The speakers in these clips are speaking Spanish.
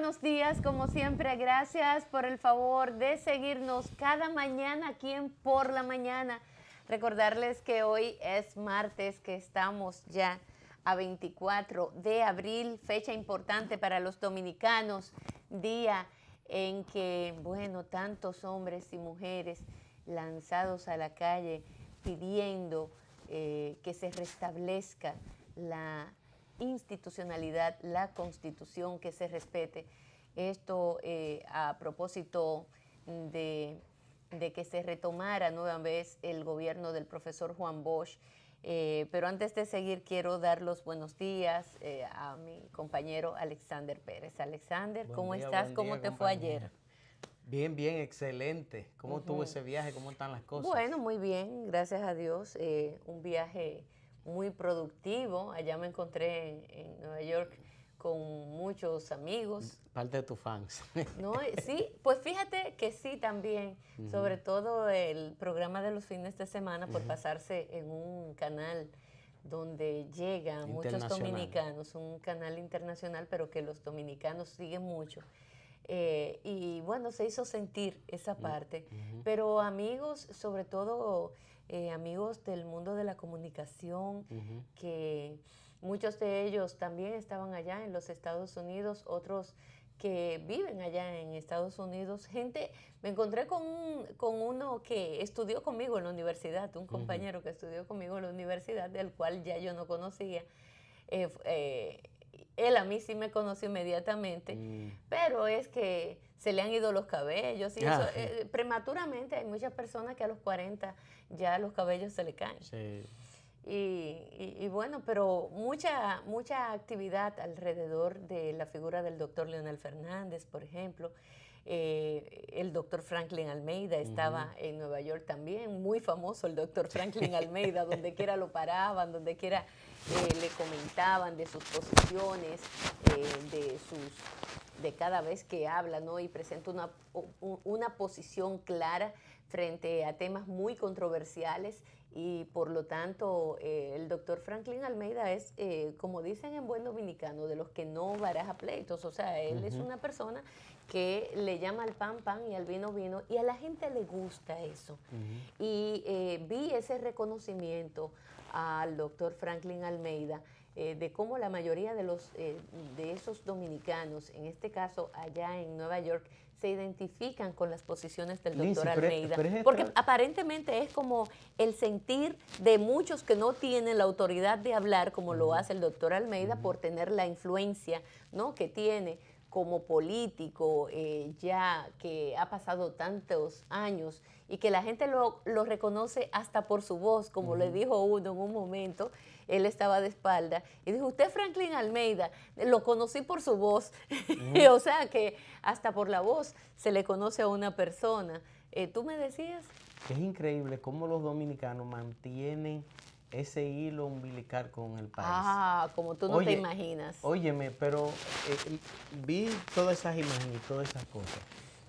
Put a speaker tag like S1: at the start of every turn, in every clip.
S1: buenos días, como siempre, gracias por el favor de seguirnos cada mañana aquí en Por la Mañana. Recordarles que hoy es martes, que estamos ya a 24 de abril, fecha importante para los dominicanos, día en que, bueno, tantos hombres y mujeres lanzados a la calle pidiendo que se restablezca la institucionalidad, la Constitución, que se respete. Esto a propósito de que se retomara nueva vez el gobierno del profesor Juan Bosch. Pero antes de seguir, quiero dar los buenos días a mi compañero Alexander Pérez. Alexander, ¿cómo estás? ¿Cómo te fue ayer?
S2: Bien, bien, excelente. ¿Cómo estuvo ese viaje? ¿Cómo están las cosas?
S1: Bueno, muy bien, gracias a Dios. Un viaje muy productivo. Allá me encontré en Nueva York con muchos amigos.
S2: Parte de tus fans.
S1: ¿No? Sí, pues fíjate que sí también, sobre todo el programa de los fines de semana, por pasarse en un canal donde llegan muchos dominicanos, un canal internacional, pero que los dominicanos siguen mucho. Y bueno, se hizo sentir esa parte, pero amigos, sobre todo amigos del mundo de la comunicación, que muchos de ellos también estaban allá en los Estados Unidos, otros que viven allá en Estados Unidos, me encontré con uno que estudió conmigo en la universidad, un compañero que estudió conmigo en la universidad, del cual ya yo no conocía. Él a mí sí me conoció inmediatamente, pero es que se le han ido los cabellos y eso, prematuramente hay muchas personas que a los 40 ya los cabellos se le caen.
S2: Sí.
S1: Y bueno, pero mucha actividad alrededor de la figura del doctor Leonel Fernández, por ejemplo. El doctor Franklin Almeida estaba en Nueva York también, muy famoso el doctor Franklin Almeida, donde quiera lo paraban, donde quiera le comentaban de sus posiciones, de cada vez que habla, ¿no? Y presenta una posición clara frente a temas muy controversiales, y por lo tanto el doctor Franklin Almeida es, como dicen en buen dominicano, de los que no baraja pleitos. O sea, él es una persona que le llama al pan pan y al vino vino, y a la gente le gusta eso. Y vi ese reconocimiento al doctor Franklin Almeida, de cómo la mayoría de esos dominicanos, en este caso allá en Nueva York, se identifican con las posiciones del doctor Almeida, porque aparentemente es como el sentir de muchos que no tienen la autoridad de hablar como lo hace el doctor Almeida, por tener la influencia, ¿no?, que tiene como político, ya que ha pasado tantos años, y que la gente lo reconoce hasta por su voz, como le dijo uno en un momento. Él estaba de espalda y dijo: usted Franklin Almeida, lo conocí por su voz. O sea que hasta por la voz se le conoce a una persona. ¿Tú me decías?
S2: Es increíble cómo los dominicanos mantienen ese hilo umbilical con el país.
S1: Ah, como tú no te imaginas.
S2: Óyeme, pero vi todas esas imágenes y todas esas cosas.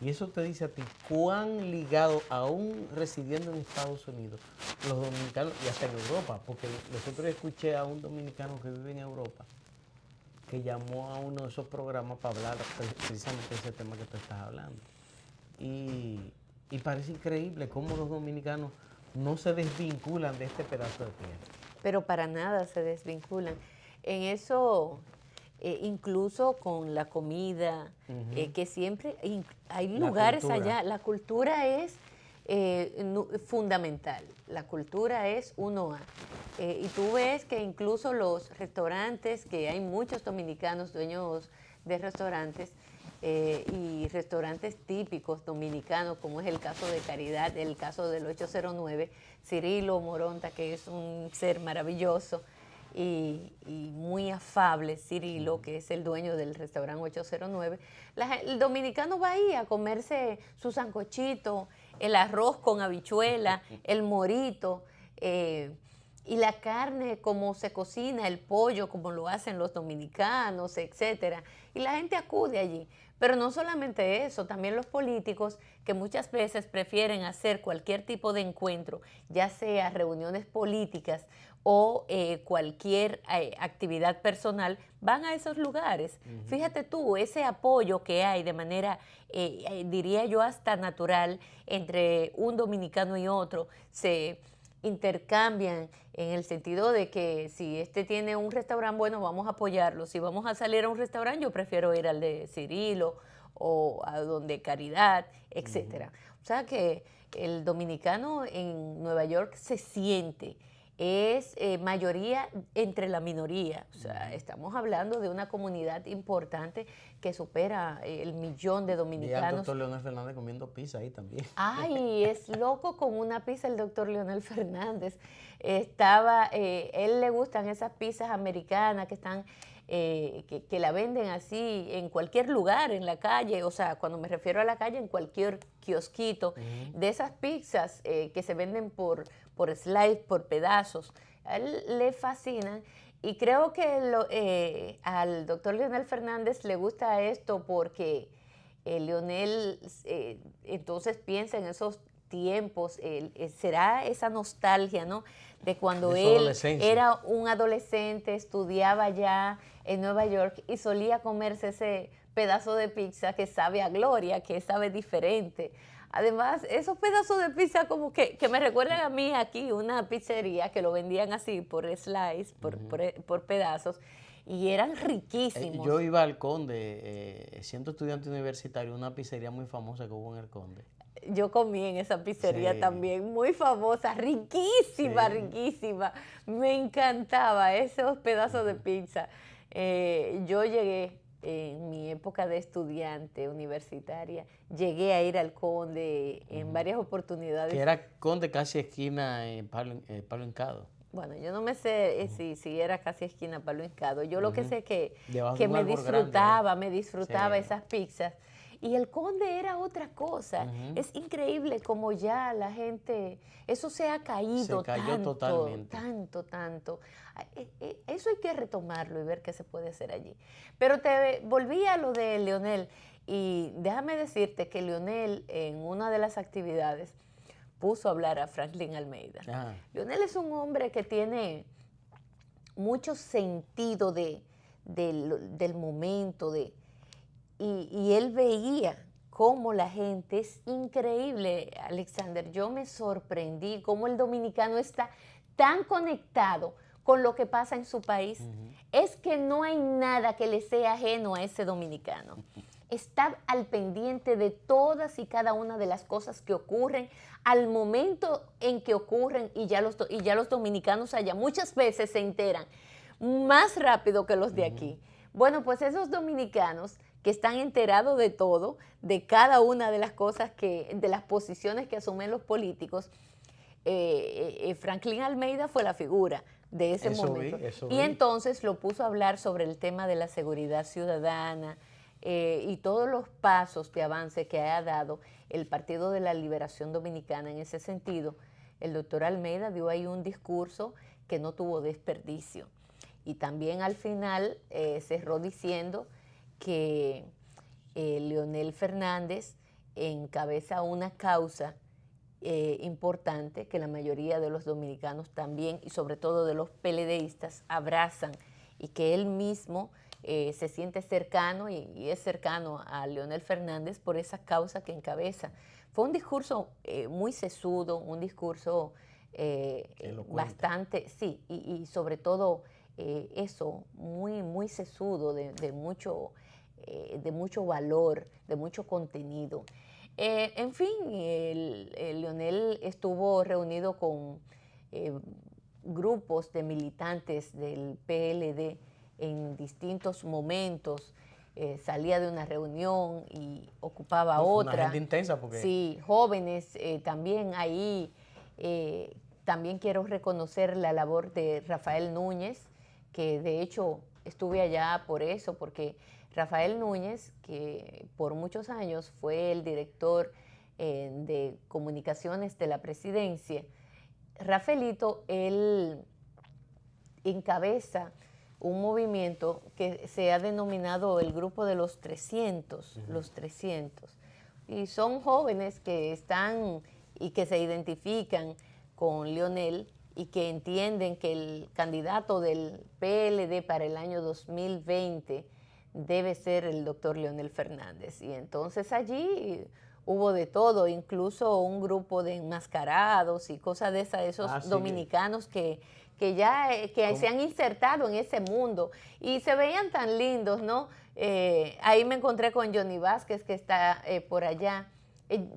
S2: Y eso te dice a ti cuán ligado, aún residiendo en Estados Unidos, los dominicanos, y hasta en Europa, porque nosotros escuché a un dominicano que vive en Europa, que llamó a uno de esos programas para hablar precisamente de ese tema que tú estás hablando. Y parece increíble cómo los dominicanos no se desvinculan de este pedazo de tierra.
S1: Pero para nada se desvinculan. En eso, incluso con la comida, que siempre hay lugares allá. La cultura es fundamental. La cultura es 1A. Y tú ves que incluso los restaurantes, que hay muchos dominicanos dueños de restaurantes, y restaurantes típicos dominicanos, como es el caso de Caridad, el caso del 809, Cirilo Moronta, que es un ser maravilloso y muy afable, Cirilo, que es el dueño del restaurante 809. El dominicano va ahí a comerse su sancochito, el arroz con habichuela, el morito, y la carne como se cocina, el pollo como lo hacen los dominicanos, etcétera. Y la gente acude allí. Pero no solamente eso, también los políticos, que muchas veces prefieren hacer cualquier tipo de encuentro, ya sea reuniones políticas o cualquier actividad personal, van a esos lugares. Fíjate tú, ese apoyo que hay de manera, diría yo, hasta natural entre un dominicano y otro, se intercambian en el sentido de que si este tiene un restaurante, bueno, vamos a apoyarlo. Si vamos a salir a un restaurante, yo prefiero ir al de Cirilo o a donde Caridad, etcétera. O sea que el dominicano en Nueva York se siente, es mayoría entre la minoría. O sea, estamos hablando de una comunidad importante que supera el 1.000.000 de dominicanos.
S2: Y el doctor Leonel Fernández comiendo pizza ahí también.
S1: Ay, es loco con una pizza el doctor Leonel Fernández. Él le gustan esas pizzas americanas que están, que la venden así en cualquier lugar, en la calle, o sea, cuando me refiero a la calle, en cualquier kiosquito, de esas pizzas que se venden por slice, por pedazos. A él le fascinan y creo que al doctor Leonel Fernández le gusta esto porque Leonel entonces piensa en esos tiempos, será esa nostalgia, ¿no? De cuando él era un adolescente, estudiaba ya en Nueva York y solía comerse ese pedazo de pizza que sabe a gloria, que sabe diferente. Además, esos pedazos de pizza como que me recuerdan a mí aquí, una pizzería que lo vendían así por slice, por pedazos, y eran riquísimos.
S2: Yo iba al Conde, siendo estudiante universitario, una pizzería muy famosa que hubo en el Conde.
S1: Yo comí en esa pizzería también, muy famosa, riquísima, riquísima. Me encantaba esos pedazos de pizza. Yo llegué en mi época de estudiante universitaria, llegué a ir al Conde en varias oportunidades.
S2: Que era Conde casi esquina Palo Hincado.
S1: Bueno, yo no me sé si era casi esquina Palo Hincado. Yo lo que sé que me disfrutaba esas pizzas. Y el Conde era otra cosa. Es increíble como ya la gente, eso se ha caído.
S2: Se cayó totalmente.
S1: Tanto. Eso hay que retomarlo y ver qué se puede hacer allí. Pero te volví a lo de Leonel y déjame decirte que Leonel en una de las actividades puso a hablar a Franklin Almeida. Leonel es un hombre que tiene mucho sentido del momento, y él veía cómo la gente, es increíble, Alexander, yo me sorprendí cómo el dominicano está tan conectado con lo que pasa en su país. Es que no hay nada que le sea ajeno a ese dominicano. Está al pendiente de todas y cada una de las cosas que ocurren al momento en que ocurren y ya los dominicanos allá muchas veces se enteran más rápido que los de aquí. Bueno, pues esos dominicanos que están enterados de todo, de cada una de las cosas de las posiciones que asumen los políticos, Franklin Almeida fue la figura de ese momento. Y entonces lo puso a hablar sobre el tema de la seguridad ciudadana y todos los pasos de avance que ha dado el Partido de la Liberación Dominicana en ese sentido. El doctor Almeida dio ahí un discurso que no tuvo desperdicio. Y también al final cerró diciendo que Leonel Fernández encabeza una causa importante que la mayoría de los dominicanos también, y sobre todo de los PLDistas, abrazan, y que él mismo se siente cercano y es cercano a Leonel Fernández por esa causa que encabeza. Fue un discurso muy sesudo, un discurso bastante, sí, y sobre todo eso, muy sesudo, de mucho valor, de mucho contenido. En fin, Leonel estuvo reunido con grupos de militantes del PLD en distintos momentos. Salía de una reunión y ocupaba otra.
S2: Una gente intensa porque...
S1: Sí, jóvenes también ahí. También quiero reconocer la labor de Rafael Núñez, que de hecho estuve allá por eso, porque Rafael Núñez, que por muchos años fue el director de comunicaciones de la presidencia, Rafaelito, él encabeza un movimiento que se ha denominado el Grupo de los 300, los 300. Y son jóvenes que están y que se identifican con Leonel y que entienden que el candidato del PLD para el año 2020 debe ser el doctor Leonel Fernández. Y entonces allí hubo de todo, incluso un grupo de enmascarados y cosas de esas, esos
S2: Sí,
S1: dominicanos que ya se han insertado en ese mundo y se veían tan lindos, ¿no? Ahí me encontré con Johnny Vázquez, que está por allá,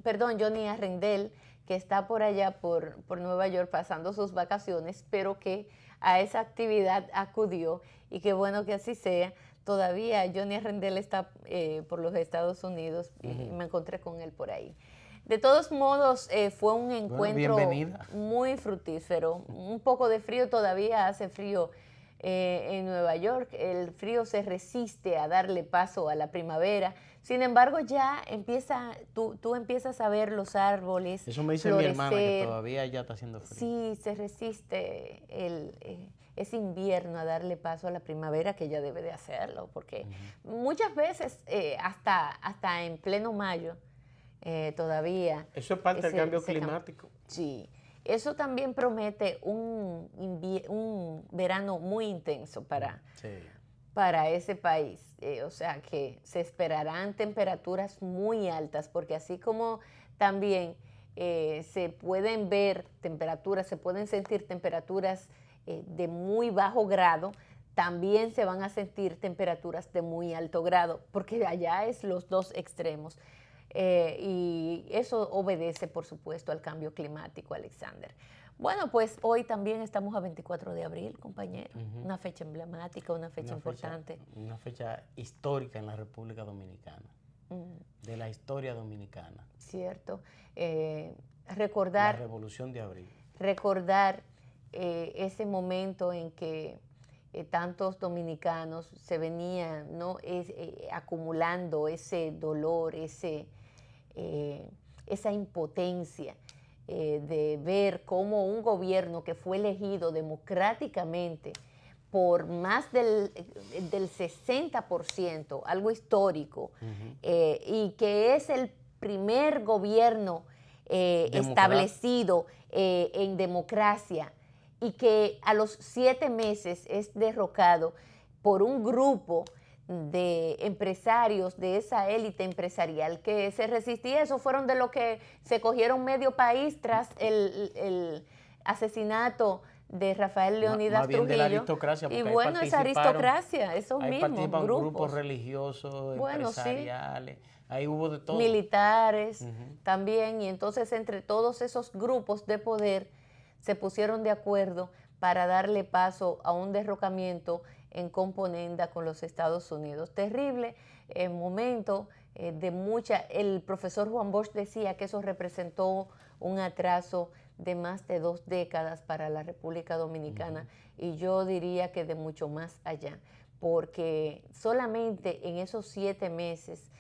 S1: perdón, Johnny Arrendel, que está por allá por Nueva York pasando sus vacaciones, pero que a esa actividad acudió y qué bueno que así sea. Todavía Johnny Arrendel está por los Estados Unidos y me encontré con él por ahí. De todos modos, fue un encuentro muy fructífero. Un poco de frío, todavía hace frío en Nueva York. El frío se resiste a darle paso a la primavera. Sin embargo, ya tú empiezas a ver los árboles.
S2: Eso me dice
S1: florecer.
S2: Mi hermana, que todavía ya está haciendo frío.
S1: Sí, se resiste ese invierno a darle paso a la primavera, que ya debe de hacerlo, porque muchas veces, hasta en pleno mayo, todavía.
S2: Eso es parte del cambio climático.
S1: Sí, eso también promete un verano muy intenso para ese país. O sea que se esperarán temperaturas muy altas, porque así como también se pueden ver temperaturas, se pueden sentir temperaturas de muy bajo grado, también se van a sentir temperaturas de muy alto grado, porque allá es los dos extremos. Y eso obedece, por supuesto, al cambio climático, Alexander. Bueno, pues hoy también estamos a 24 de abril, compañero. Una fecha emblemática, una fecha importante.
S2: Una fecha histórica en la República Dominicana, de la historia dominicana.
S1: Cierto. Recordar...
S2: La Revolución de Abril.
S1: Recordar ese momento en que tantos dominicanos se venían, ¿no? Acumulando ese dolor, esa impotencia de ver cómo un gobierno que fue elegido democráticamente por más del 60%, algo histórico, y que es el primer gobierno establecido en democracia, y que a los 7 meses es derrocado por un grupo de empresarios de esa élite empresarial que se resistía. Esos fueron de los que se cogieron medio país tras el asesinato de Rafael Leónidas Trujillo.
S2: De la aristocracia,
S1: y bueno, esa aristocracia, esos mismos
S2: grupos religiosos, empresariales, ahí hubo de todo.
S1: Militares también, y entonces entre todos esos grupos de poder se pusieron de acuerdo para darle paso a un derrocamiento en componenda con los Estados Unidos. Terrible momento de mucha... El profesor Juan Bosch decía que eso representó un atraso de más de 2 décadas para la República Dominicana, y yo diría que de mucho más allá, porque solamente en esos 7 meses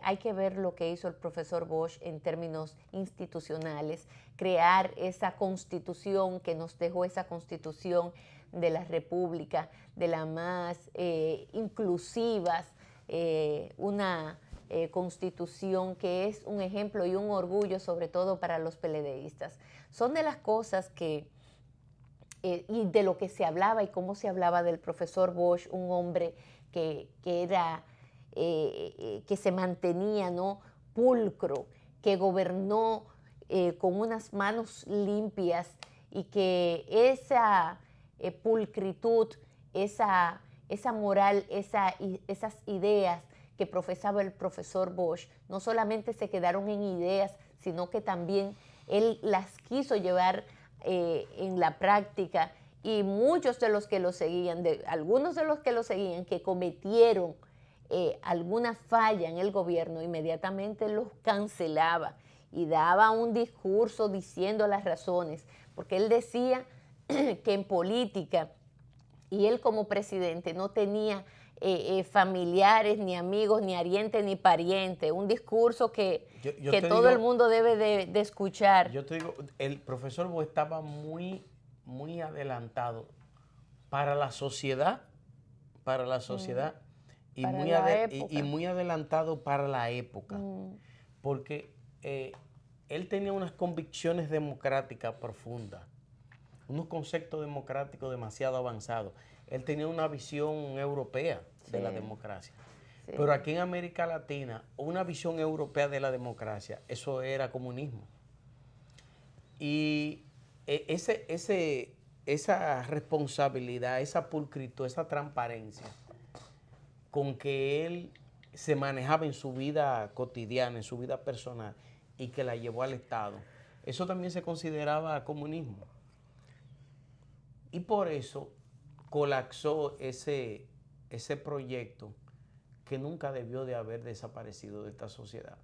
S1: hay que ver lo que hizo el profesor Bosch en términos institucionales, crear esa constitución que nos dejó, esa constitución de la República, de las más inclusivas, una constitución que es un ejemplo y un orgullo sobre todo para los PLDistas. Son de las cosas que, y de lo que se hablaba y cómo se hablaba del profesor Bosch, un hombre que era... que se mantenía, ¿no?, pulcro, que gobernó con unas manos limpias, y que esa pulcritud, esa moral, esas ideas que profesaba el profesor Bosch, no solamente se quedaron en ideas, sino que también él las quiso llevar en la práctica, y muchos de los que lo seguían, algunos de los que lo seguían que cometieron alguna falla en el gobierno, inmediatamente los cancelaba y daba un discurso diciendo las razones, porque él decía que en política, y él como presidente no tenía familiares, ni amigos, ni arientes, ni parientes, un discurso que todo el mundo debe de escuchar.
S2: Yo te digo, el profesor Bosch estaba muy adelantado para la sociedad, y muy adelantado para la época, porque él tenía unas convicciones democráticas profundas, unos conceptos democráticos demasiado avanzados. Él tenía una visión europea de la democracia. Sí. Pero aquí en América Latina, una visión europea de la democracia, eso era comunismo. Y esa responsabilidad, esa pulcritud, esa transparencia con que él se manejaba en su vida cotidiana, en su vida personal, y que la llevó al Estado, eso también se consideraba comunismo. Y por eso colapsó ese proyecto que nunca debió de haber desaparecido de esta sociedad.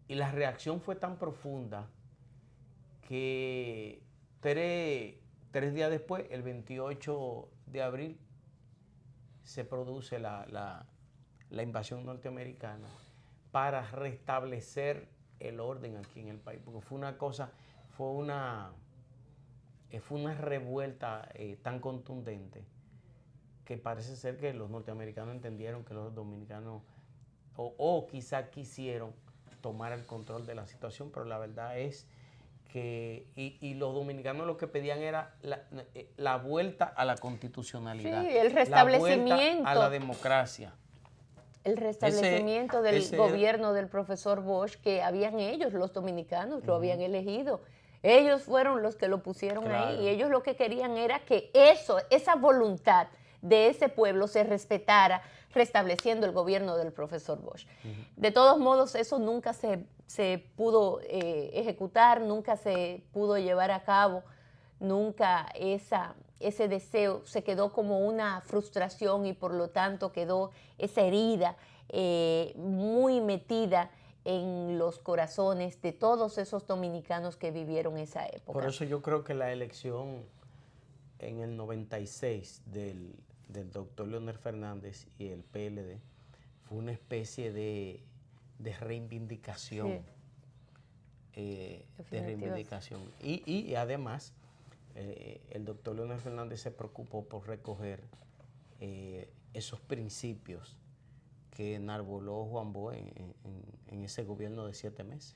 S2: Y la reacción fue tan profunda que tres días después, el 28 de abril, se produce la invasión norteamericana para restablecer el orden aquí en el país, porque fue una revuelta tan contundente que parece ser que los norteamericanos entendieron que los dominicanos o quizá quisieron tomar el control de la situación, pero la verdad es que y los dominicanos lo que pedían era la vuelta a la constitucionalidad,
S1: sí, el restablecimiento,
S2: la vuelta a la democracia.
S1: El restablecimiento del gobierno del profesor Bosch, que habían ellos, los dominicanos, lo habían elegido. Ellos fueron los que lo pusieron ahí y ellos lo que querían era que esa voluntad de ese pueblo se respetara, restableciendo el gobierno del profesor Bosch. De todos modos, eso nunca se pudo ejecutar, nunca se pudo llevar a cabo, nunca ese deseo se quedó como una frustración y por lo tanto quedó esa herida muy metida en los corazones de todos esos dominicanos que vivieron esa época.
S2: Por eso yo creo que la elección en el 96 del doctor Leonel Fernández y el PLD fue una especie de reivindicación. Sí. De reivindicación. Y además, el doctor Leonel Fernández se preocupó por recoger esos principios que enarboló Juan Bosch en ese gobierno de 7 meses.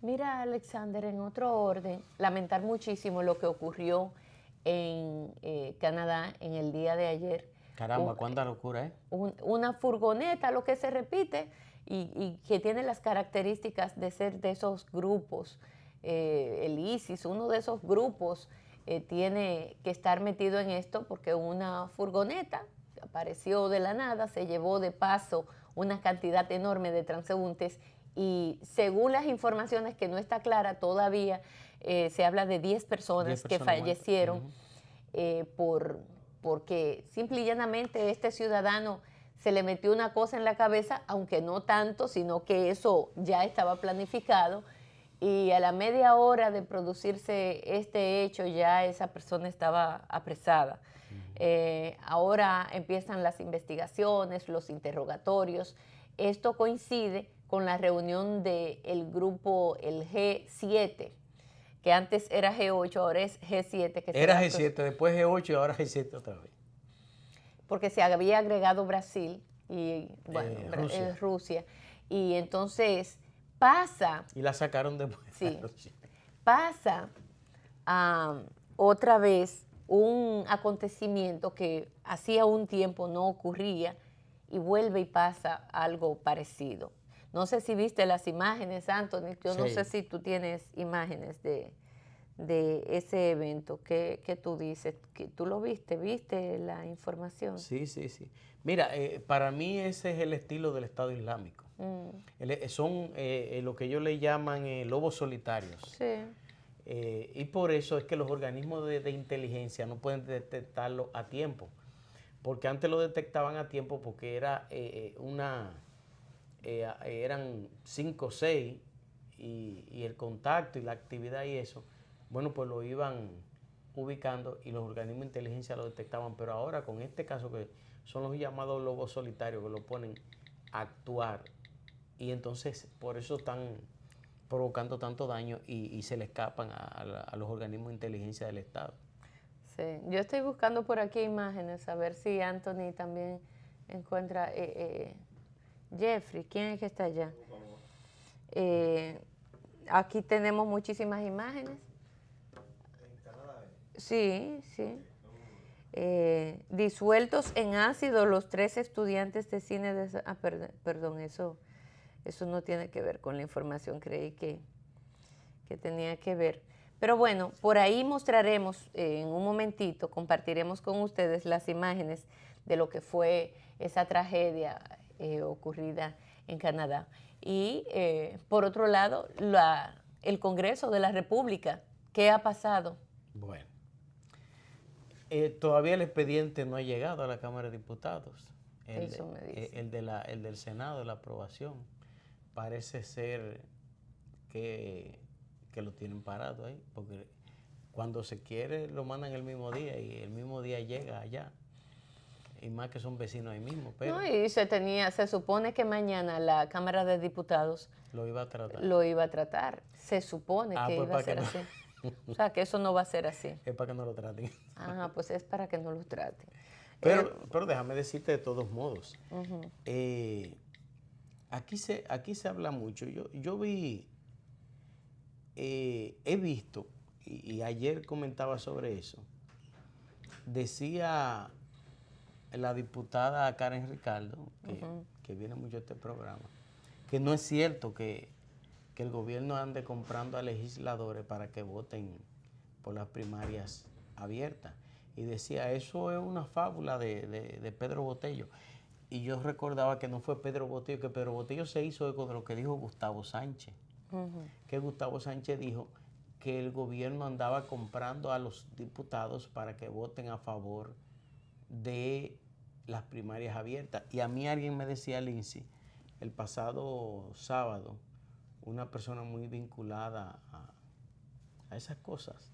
S1: Mira, Alexander, en otro orden, lamentar muchísimo lo que ocurrió en Canadá en el día de ayer.
S2: Caramba, ¿cuánta locura, eh?
S1: Una furgoneta, lo que se repite, y que tiene las características de ser de esos grupos, el ISIS, uno de esos grupos tiene que estar metido en esto porque una furgoneta apareció de la nada, se llevó de paso una cantidad enorme de transeúntes y según las informaciones que no está clara todavía, se habla de 10 personas que fallecieron porque simple y llanamente este ciudadano se le metió una cosa en la cabeza, aunque no tanto, sino que eso ya estaba planificado y a la media hora de producirse este hecho ya esa persona estaba apresada. Ahora empiezan las investigaciones, los interrogatorios. Esto coincide con la reunión del grupo, el G7, que antes era G8, ahora es G7.
S2: Era G7, después G8 y ahora G7 otra vez.
S1: Porque se había agregado Brasil y bueno, Rusia. Y entonces pasa...
S2: Y la sacaron después.
S1: Sí, pasa otra vez un acontecimiento que hacía un tiempo no ocurría y vuelve y pasa algo parecido. No sé si viste las imágenes, Anthony, yo no sé si tú tienes imágenes de ese evento. ¿Qué tú dices? ¿Tú lo viste? ¿Viste la información?
S2: Sí. Mira, para mí ese es el estilo del Estado Islámico. Son lo que ellos le llaman lobos solitarios.
S1: Sí.
S2: Y por eso es que los organismos de inteligencia no pueden detectarlo a tiempo. Porque antes lo detectaban a tiempo porque eran 5 o 6 y el contacto y la actividad y eso, bueno, pues lo iban ubicando y los organismos de inteligencia lo detectaban. Pero ahora con este caso que son los llamados lobos solitarios que lo ponen a actuar y entonces por eso están provocando tanto daño y se le escapan a los organismos de inteligencia del Estado.
S1: Sí, yo estoy buscando por aquí imágenes, a ver si Anthony también encuentra... Jeffrey, ¿quién es que está allá? Aquí tenemos muchísimas imágenes. Sí, sí. Disueltos en ácido los 3 estudiantes de cine de... perdón, eso no tiene que ver con la información, creí que tenía que ver. Pero bueno, por ahí mostraremos en un momentito, compartiremos con ustedes las imágenes de lo que fue esa tragedia ocurrida en Canadá. Y por otro lado, el Congreso de la República, ¿qué ha pasado?
S2: Bueno, todavía el expediente no ha llegado a la Cámara de Diputados.
S1: Eso me dice.
S2: El del Senado, la aprobación, parece ser que lo tienen parado ahí, porque cuando se quiere lo mandan el mismo día y el mismo día llega allá. Y más que son vecinos ahí mismo. Pero
S1: no, y se supone que mañana la Cámara de Diputados
S2: lo iba a tratar.
S1: Se supone que
S2: pues
S1: iba a ser así. O sea, que eso no va a ser así.
S2: Es para que no lo traten.
S1: Pues es para que no lo traten.
S2: Pero déjame decirte de todos modos.
S1: Uh-huh.
S2: Aquí se habla mucho. Yo vi, he visto, y ayer comentaba sobre eso, decía la diputada Karen Ricardo, que viene mucho a este programa, que no es cierto que el gobierno ande comprando a legisladores para que voten por las primarias abiertas. Y decía, eso es una fábula de Pedro Botello. Y yo recordaba que no fue Pedro Botello, que Pedro Botello se hizo eco de lo que dijo Gustavo Sánchez. Que Gustavo Sánchez dijo que el gobierno andaba comprando a los diputados para que voten a favor de las primarias abiertas. Y a mí alguien me decía, Lindsay, el pasado sábado, una persona muy vinculada a esas cosas,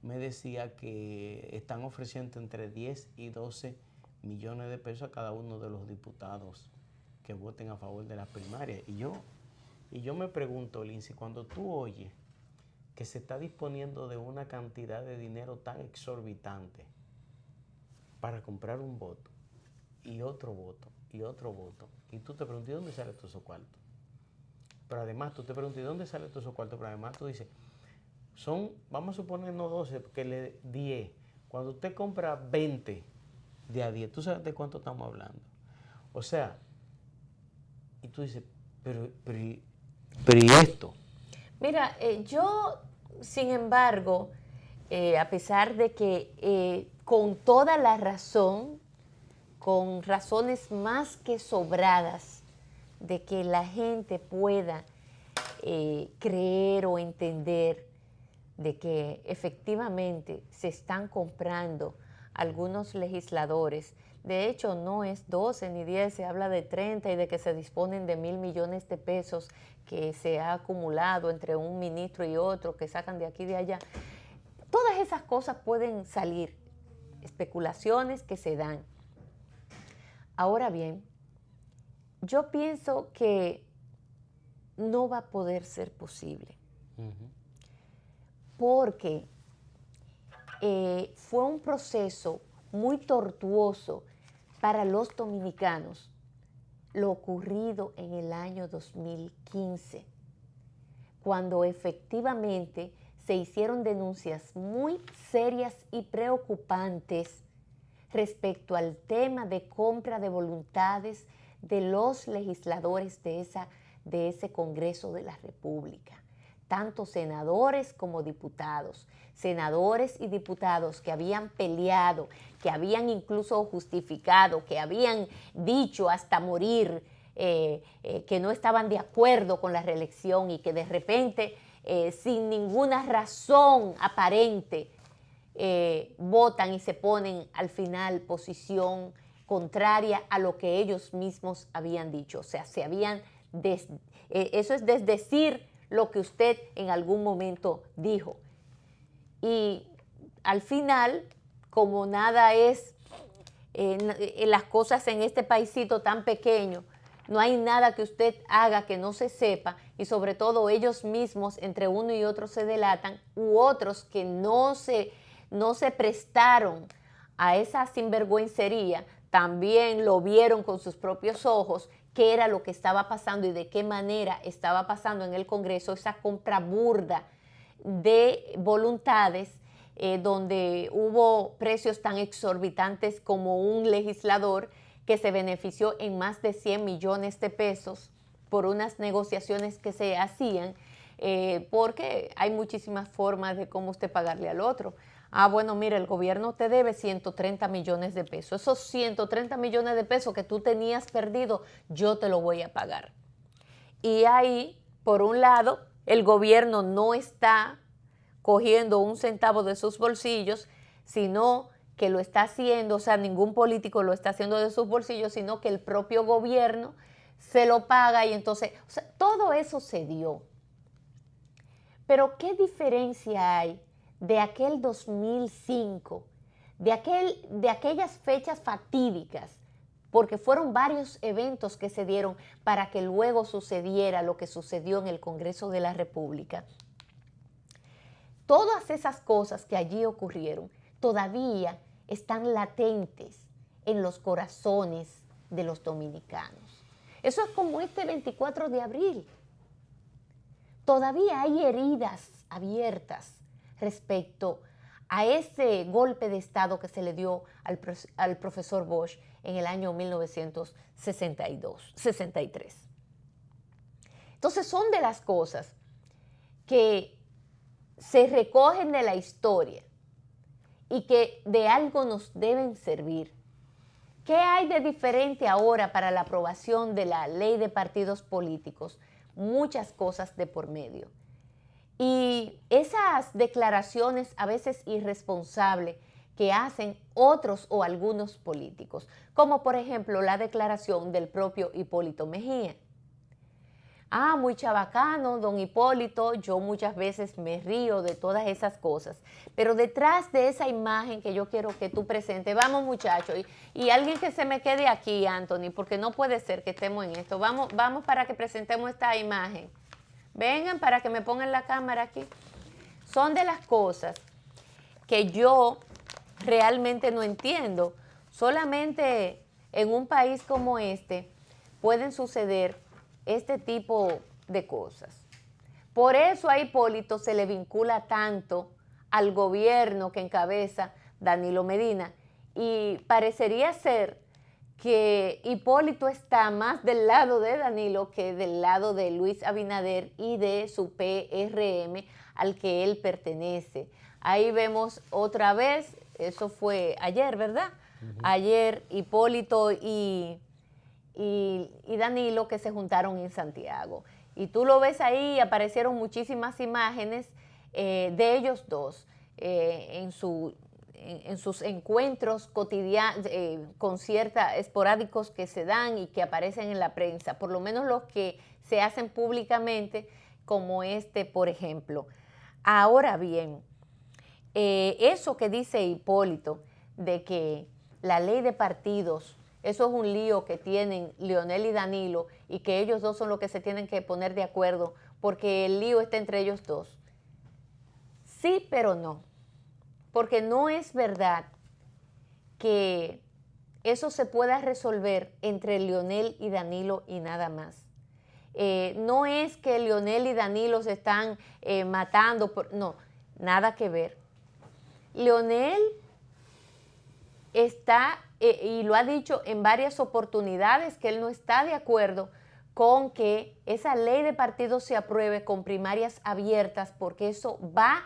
S2: me decía que están ofreciendo entre 10 y 12 millones de pesos a cada uno de los diputados que voten a favor de las primarias. Y yo me pregunto, Lindsay, cuando tú oyes que se está disponiendo de una cantidad de dinero tan exorbitante para comprar un voto y otro voto y otro voto, y tú te preguntas, ¿de dónde sale todo esos cuartos? Pero además tú te preguntas, ¿de dónde sale todo esos cuartos? Pero además tú dices, vamos a suponernos 12, que le 10. Cuando usted compra 20 de a 10, ¿tú sabes de cuánto estamos hablando? O sea, y tú dices, pero ¿y esto?
S1: Mira, yo, sin embargo, a pesar de que con toda la razón, con razones más que sobradas, de que la gente pueda creer o entender de que efectivamente se están comprando algunos legisladores. De hecho, no es 12 ni 10, se habla de 30 y de que se disponen de 1,000 millones de pesos que se ha acumulado entre un ministro y otro, que sacan de aquí y de allá. Todas esas cosas pueden salir, especulaciones que se dan. Ahora bien, yo pienso que no va a poder ser posible. Porque fue un proceso muy tortuoso para los dominicanos lo ocurrido en el año 2015, cuando efectivamente se hicieron denuncias muy serias y preocupantes respecto al tema de compra de voluntades de los legisladores de ese Congreso de la República. Tanto senadores como diputados, senadores y diputados que habían peleado, que habían incluso justificado, que habían dicho hasta morir que no estaban de acuerdo con la reelección y que de repente, sin ninguna razón aparente, votan y se ponen al final posición contraria a lo que ellos mismos habían dicho. O sea, eso es desdecir lo que usted en algún momento dijo. Y al final, como nada es las cosas en este paisito tan pequeño, no hay nada que usted haga que no se sepa, y sobre todo ellos mismos entre uno y otro se delatan, u otros que no se prestaron a esa sinvergüencería, también lo vieron con sus propios ojos, qué era lo que estaba pasando y de qué manera estaba pasando en el Congreso esa compra burda de voluntades donde hubo precios tan exorbitantes como un legislador que se benefició en más de 100 millones de pesos por unas negociaciones que se hacían, porque hay muchísimas formas de cómo usted pagarle al otro. Ah, bueno, mira, el gobierno te debe 130 millones de pesos. Esos 130 millones de pesos que tú tenías perdido, yo te lo voy a pagar. Y ahí, por un lado, el gobierno no está cogiendo un centavo de sus bolsillos, sino que lo está haciendo, o sea, ningún político lo está haciendo de sus bolsillos, sino que el propio gobierno se lo paga y entonces, o sea, todo eso se dio. Pero ¿qué diferencia hay de aquel 2005, de aquellas fechas fatídicas? Porque fueron varios eventos que se dieron para que luego sucediera lo que sucedió en el Congreso de la República. Todas esas cosas que allí ocurrieron todavía están latentes en los corazones de los dominicanos. Eso es como este 24 de abril. Todavía hay heridas abiertas respecto a ese golpe de Estado que se le dio al profesor Bosch en el año 1963. Entonces son de las cosas que se recogen de la historia y que de algo nos deben servir. ¿Qué hay de diferente ahora para la aprobación de la ley de partidos políticos? Muchas cosas de por medio. Y esas declaraciones a veces irresponsables que hacen otros o algunos políticos, como por ejemplo la declaración del propio Hipólito Mejía. Ah, muy chabacano, don Hipólito, yo muchas veces me río de todas esas cosas, pero detrás de esa imagen que yo quiero que tú presentes, vamos muchachos, y alguien que se me quede aquí, Anthony, porque no puede ser que estemos en esto, vamos para que presentemos esta imagen, vengan para que me pongan la cámara aquí. Son de las cosas que yo realmente no entiendo, solamente en un país como este pueden suceder este tipo de cosas. Por eso a Hipólito se le vincula tanto al gobierno que encabeza Danilo Medina. Y parecería ser que Hipólito está más del lado de Danilo que del lado de Luis Abinader y de su PRM al que él pertenece. Ahí vemos otra vez, eso fue ayer, ¿verdad? Ayer Hipólito y Danilo que se juntaron en Santiago. Y tú lo ves ahí, aparecieron muchísimas imágenes de ellos dos en sus encuentros cotidianos, esporádicos que se dan y que aparecen en la prensa, por lo menos los que se hacen públicamente, como este, por ejemplo. Ahora bien, eso que dice Hipólito, de que la ley de partidos, eso es un lío que tienen Leonel y Danilo y que ellos dos son los que se tienen que poner de acuerdo porque el lío está entre ellos dos. Sí, pero no. Porque no es verdad que eso se pueda resolver entre Leonel y Danilo y nada más. No es que Leonel y Danilo se están matando, no, nada que ver. Leonel está, y lo ha dicho en varias oportunidades, que él no está de acuerdo con que esa ley de partidos se apruebe con primarias abiertas, porque eso va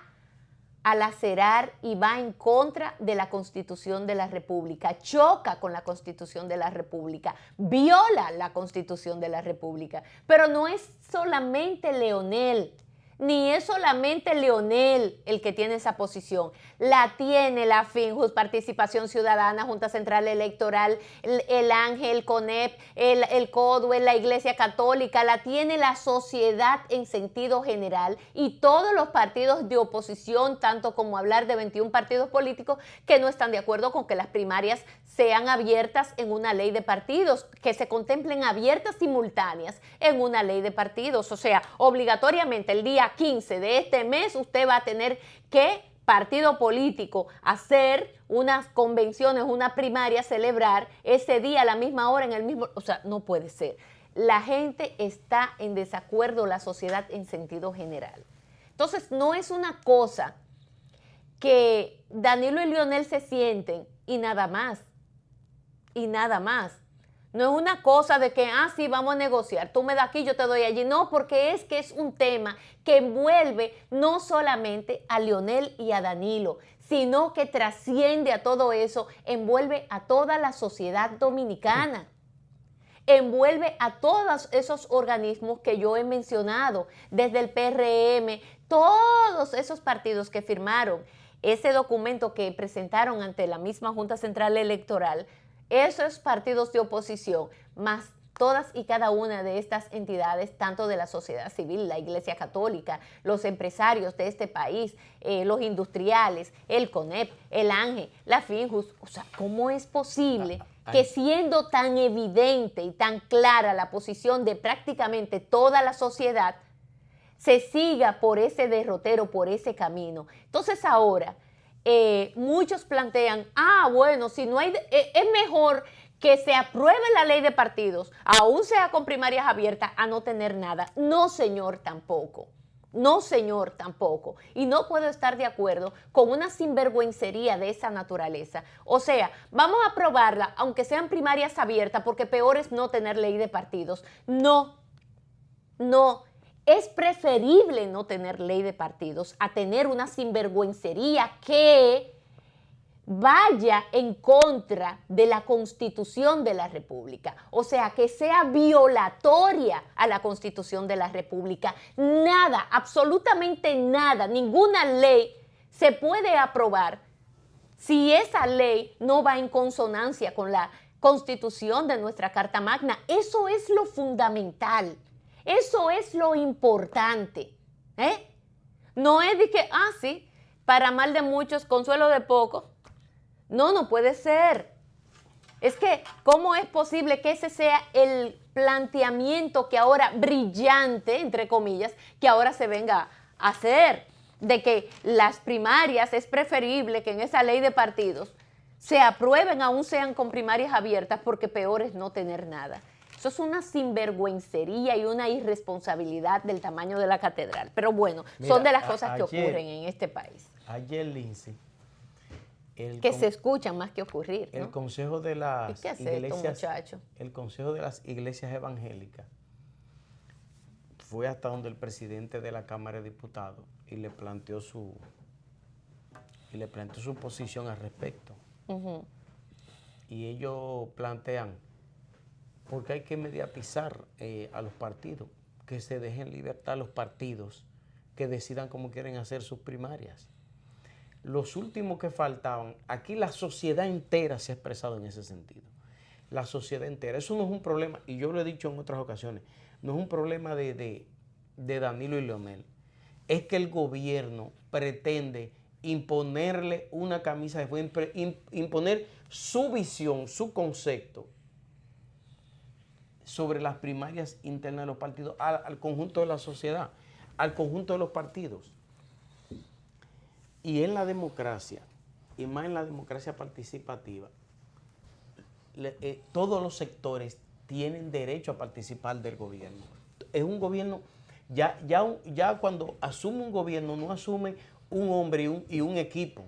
S1: a lacerar y va en contra de la Constitución de la República, choca con la Constitución de la República, viola la Constitución de la República. Pero no es solamente Leonel, ni es solamente Leonel el que tiene esa posición. La tiene la FINJUS, Participación Ciudadana, Junta Central Electoral, el Ángel, CONEP, el CODUE, la Iglesia Católica, la tiene la sociedad en sentido general y todos los partidos de oposición, tanto como hablar de 21 partidos políticos que no están de acuerdo con que las primarias sean abiertas en una ley de partidos, que se contemplen abiertas simultáneas en una ley de partidos. O sea, obligatoriamente el día 15 de este mes usted va a tener que, partido político, hacer unas convenciones, una primaria, celebrar ese día a la misma hora en el mismo, o sea, no puede ser. La gente está en desacuerdo, la sociedad en sentido general. Entonces, no es una cosa que Danilo y Leonel se sienten y nada más. Y nada más. No es una cosa de que, sí, vamos a negociar, tú me das aquí, yo te doy allí. No, porque es que es un tema que envuelve no solamente a Leonel y a Danilo, sino que trasciende a todo eso, envuelve a toda la sociedad dominicana. Envuelve a todos esos organismos que yo he mencionado, desde el PRM, todos esos partidos que firmaron ese documento que presentaron ante la misma Junta Central Electoral, esos partidos de oposición, más todas y cada una de estas entidades, tanto de la sociedad civil, la Iglesia Católica, los empresarios de este país, los industriales, el CONEP, el ANGE, la FINJUS. O sea, ¿cómo es posible que siendo tan evidente y tan clara la posición de prácticamente toda la sociedad, se siga por ese derrotero, por ese camino? Entonces ahora, muchos plantean, bueno, si no hay, es mejor que se apruebe la ley de partidos, aún sea con primarias abiertas, a no tener nada. No, señor, tampoco. No, señor, tampoco. Y no puedo estar de acuerdo con una sinvergüencería de esa naturaleza. O sea, vamos a aprobarla, aunque sean primarias abiertas, porque peor es no tener ley de partidos. No, no. Es preferible no tener ley de partidos a tener una sinvergüencería que vaya en contra de la Constitución de la República, o sea, que sea violatoria a la Constitución de la República. Nada, absolutamente nada, ninguna ley se puede aprobar si esa ley no va en consonancia con la Constitución de nuestra Carta Magna. Eso es lo fundamental, eso es lo importante, No es de que, sí, para mal de muchos, consuelo de pocos. No, no puede ser. Es que, ¿cómo es posible que ese sea el planteamiento que ahora, brillante, entre comillas, que ahora se venga a hacer? De que las primarias es preferible que en esa ley de partidos se aprueben, aún sean con primarias abiertas, porque peor es no tener nada. Eso es una sinvergüencería y una irresponsabilidad del tamaño de la catedral. Pero bueno, mira, son de las cosas que ocurren en este país.
S2: Ayer, Lindsay,
S1: que se escuchan más que ocurrir, ¿no?
S2: El Consejo de las
S1: Iglesias,
S2: el Consejo de las Iglesias Evangélicas fue hasta donde el presidente de la Cámara de Diputados y le planteó su posición al respecto. Y ellos plantean, porque hay que mediatizar a los partidos, que se dejen libertad a los partidos, que decidan cómo quieren hacer sus primarias. Los últimos que faltaban, aquí la sociedad entera se ha expresado en ese sentido. La sociedad entera. Eso no es un problema, y yo lo he dicho en otras ocasiones, no es un problema de Danilo y Leonel. Es que el gobierno pretende imponerle una camisa de fuerza, imponer su visión, su concepto sobre las primarias internas de los partidos al conjunto de la sociedad, al conjunto de los partidos. Y en la democracia, y más en la democracia participativa, todos los sectores tienen derecho a participar del gobierno. Es un gobierno, ya cuando asume un gobierno, no asume un hombre y un equipo.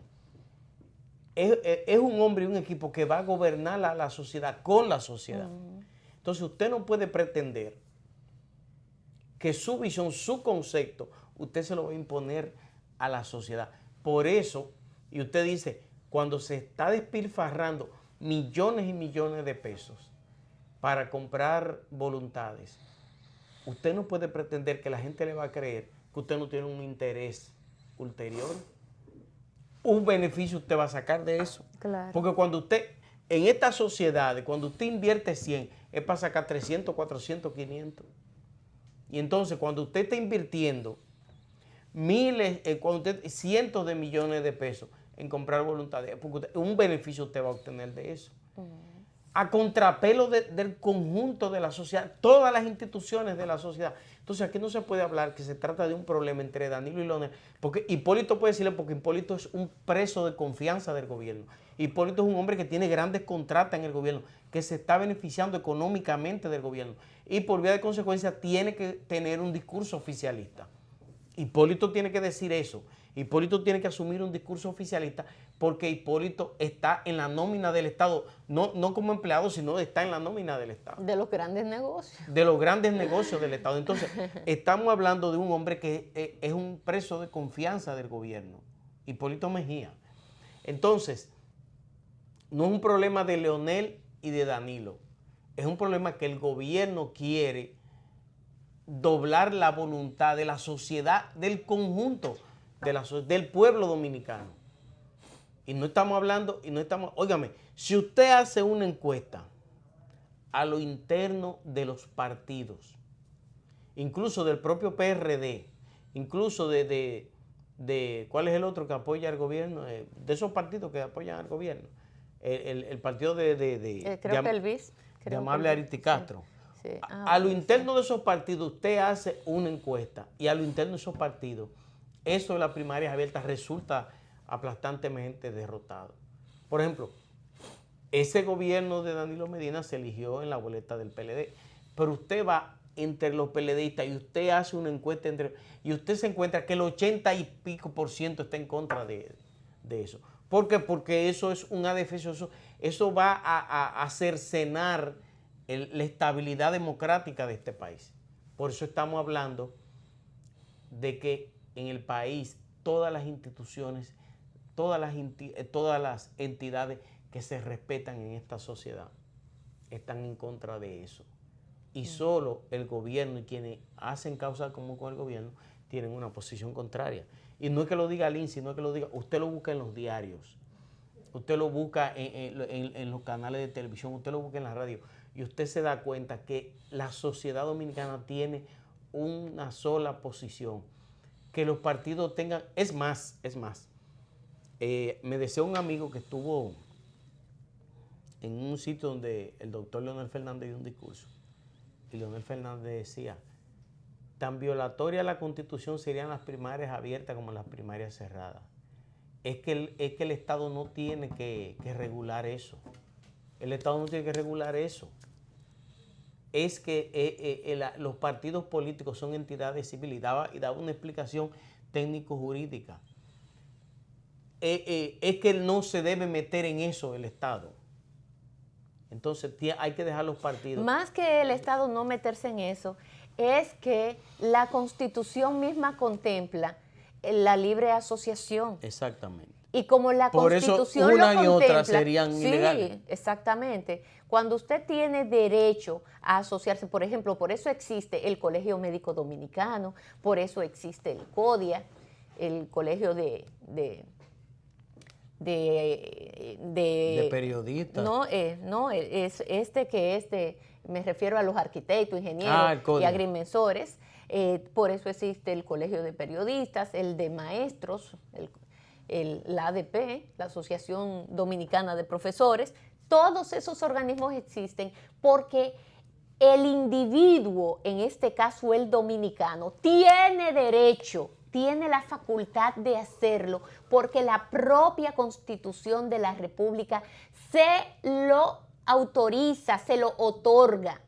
S2: Es un hombre y un equipo que va a gobernar a la sociedad, con la sociedad. Entonces usted no puede pretender que su visión, su concepto, usted se lo va a imponer a la sociedad. Por eso, y usted dice, cuando se está despilfarrando millones y millones de pesos para comprar voluntades, usted no puede pretender que la gente le va a creer que usted no tiene un interés ulterior. Un beneficio usted va a sacar de eso.
S1: Claro.
S2: Porque cuando usted, en estas sociedades, cuando usted invierte 100, es para sacar 300, 400, 500. Y entonces, cuando usted está invirtiendo cientos de millones de pesos en comprar voluntades, porque un beneficio usted va a obtener de eso. A contrapelo del conjunto de la sociedad, todas las instituciones de la sociedad. Entonces aquí no se puede hablar que se trata de un problema entre Danilo y Leonel, porque Hipólito puede decirle, porque Hipólito es un preso de confianza del gobierno. Hipólito es un hombre que tiene grandes contratas en el gobierno, que se está beneficiando económicamente del gobierno y por vía de consecuencia tiene que tener un discurso oficialista. Hipólito tiene que decir eso. Hipólito tiene que asumir un discurso oficialista porque Hipólito está en la nómina del Estado, no como empleado, sino está en la nómina del Estado.
S1: De los grandes negocios.
S2: De los grandes negocios del Estado. Entonces, estamos hablando de un hombre que es un preso de confianza del gobierno, Hipólito Mejía. Entonces, no es un problema de Leonel y de Danilo, es un problema que el gobierno quiere doblar la voluntad de la sociedad, del conjunto del pueblo dominicano. Y no estamos hablando, óigame, si usted hace una encuesta a lo interno de los partidos, incluso del propio PRD, incluso de ¿cuál es el otro que apoya al gobierno? De esos partidos que apoyan al gobierno. El partido
S1: creo que el BIS.
S2: De Amable Ariti Castro.
S1: Sí.
S2: A lo interno de esos partidos usted hace una encuesta y a lo interno de esos partidos, eso de las primarias abiertas resulta aplastantemente derrotado. Por ejemplo, ese gobierno de Danilo Medina se eligió en la boleta del PLD, pero usted va entre los PLDistas y usted hace una encuesta y usted se encuentra que el 80 y pico % está en contra de eso. ¿Por qué? Porque eso es un adefesio, eso va a cercenar la estabilidad democrática de este país. Por eso estamos hablando de que en el país todas las instituciones, todas las entidades que se respetan en esta sociedad están en contra de eso. Y solo el gobierno y quienes hacen causa común con el gobierno tienen una posición contraria. Y no es que lo diga Lindsay, no es que lo diga, usted lo busca en los diarios, usted lo busca en los canales de televisión, usted lo busca en la radio y usted se da cuenta que la sociedad dominicana tiene una sola posición, que los partidos tengan, es más, me decía un amigo que estuvo en un sitio donde el doctor Leonel Fernández dio un discurso y Leonel Fernández decía, tan violatoria a la Constitución serían las primarias abiertas como las primarias cerradas. Es que el Estado no tiene que regular eso. El Estado no tiene que regular eso. Es que los partidos políticos son entidades civiles y daba una explicación técnico-jurídica. Es que no se debe meter en eso el Estado. Entonces hay que dejar los partidos.
S1: Más que el Estado no meterse en eso, es que la Constitución misma contempla la libre asociación.
S2: Exactamente.
S1: Y como la Constitución
S2: por eso una
S1: lo
S2: y
S1: contempla,
S2: otra serían ilegales.
S1: Sí, exactamente. Cuando usted tiene derecho a asociarse, por ejemplo, por eso existe el Colegio Médico Dominicano, por eso existe el CODIA, el Colegio de
S2: periodistas.
S1: No, es me refiero a los arquitectos, ingenieros y agrimensores. Por eso existe el Colegio de Periodistas, el de Maestros, la ADP, la Asociación Dominicana de Profesores. Todos esos organismos existen porque el individuo, en este caso el dominicano, tiene derecho, tiene la facultad de hacerlo porque la propia Constitución de la República se lo autoriza, se lo otorga.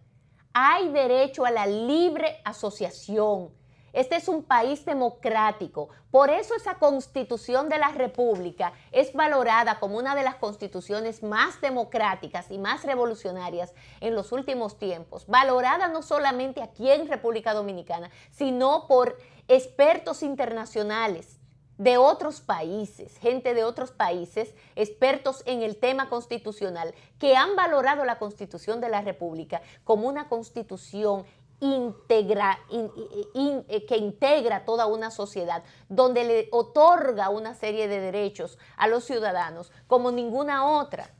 S1: Hay derecho a la libre asociación. Este es un país democrático. Por eso esa Constitución de la República es valorada como una de las constituciones más democráticas y más revolucionarias en los últimos tiempos. Valorada no solamente aquí en República Dominicana, sino por expertos internacionales de otros países, gente de otros países, expertos en el tema constitucional, que han valorado la Constitución de la República como una constitución que integra toda una sociedad, donde le otorga una serie de derechos a los ciudadanos como ninguna otra.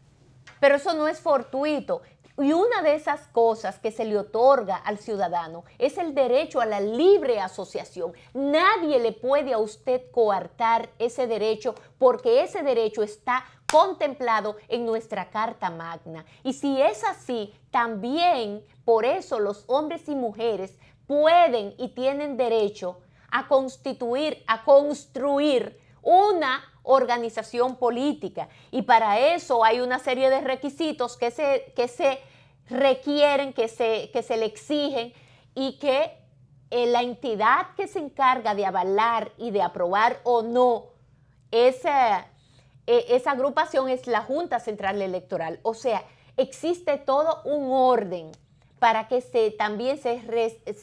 S1: Pero eso no es fortuito. Y una de esas cosas que se le otorga al ciudadano es el derecho a la libre asociación. Nadie le puede a usted coartar ese derecho porque ese derecho está contemplado en nuestra Carta Magna. Y si es así, también por eso los hombres y mujeres pueden y tienen derecho a constituir, a construir una organización política. Y para eso hay una serie de requisitos que se requieren, que se le exigen y que la entidad que se encarga de avalar y de aprobar o no esa agrupación es la Junta Central Electoral. O sea, existe todo un orden para que también se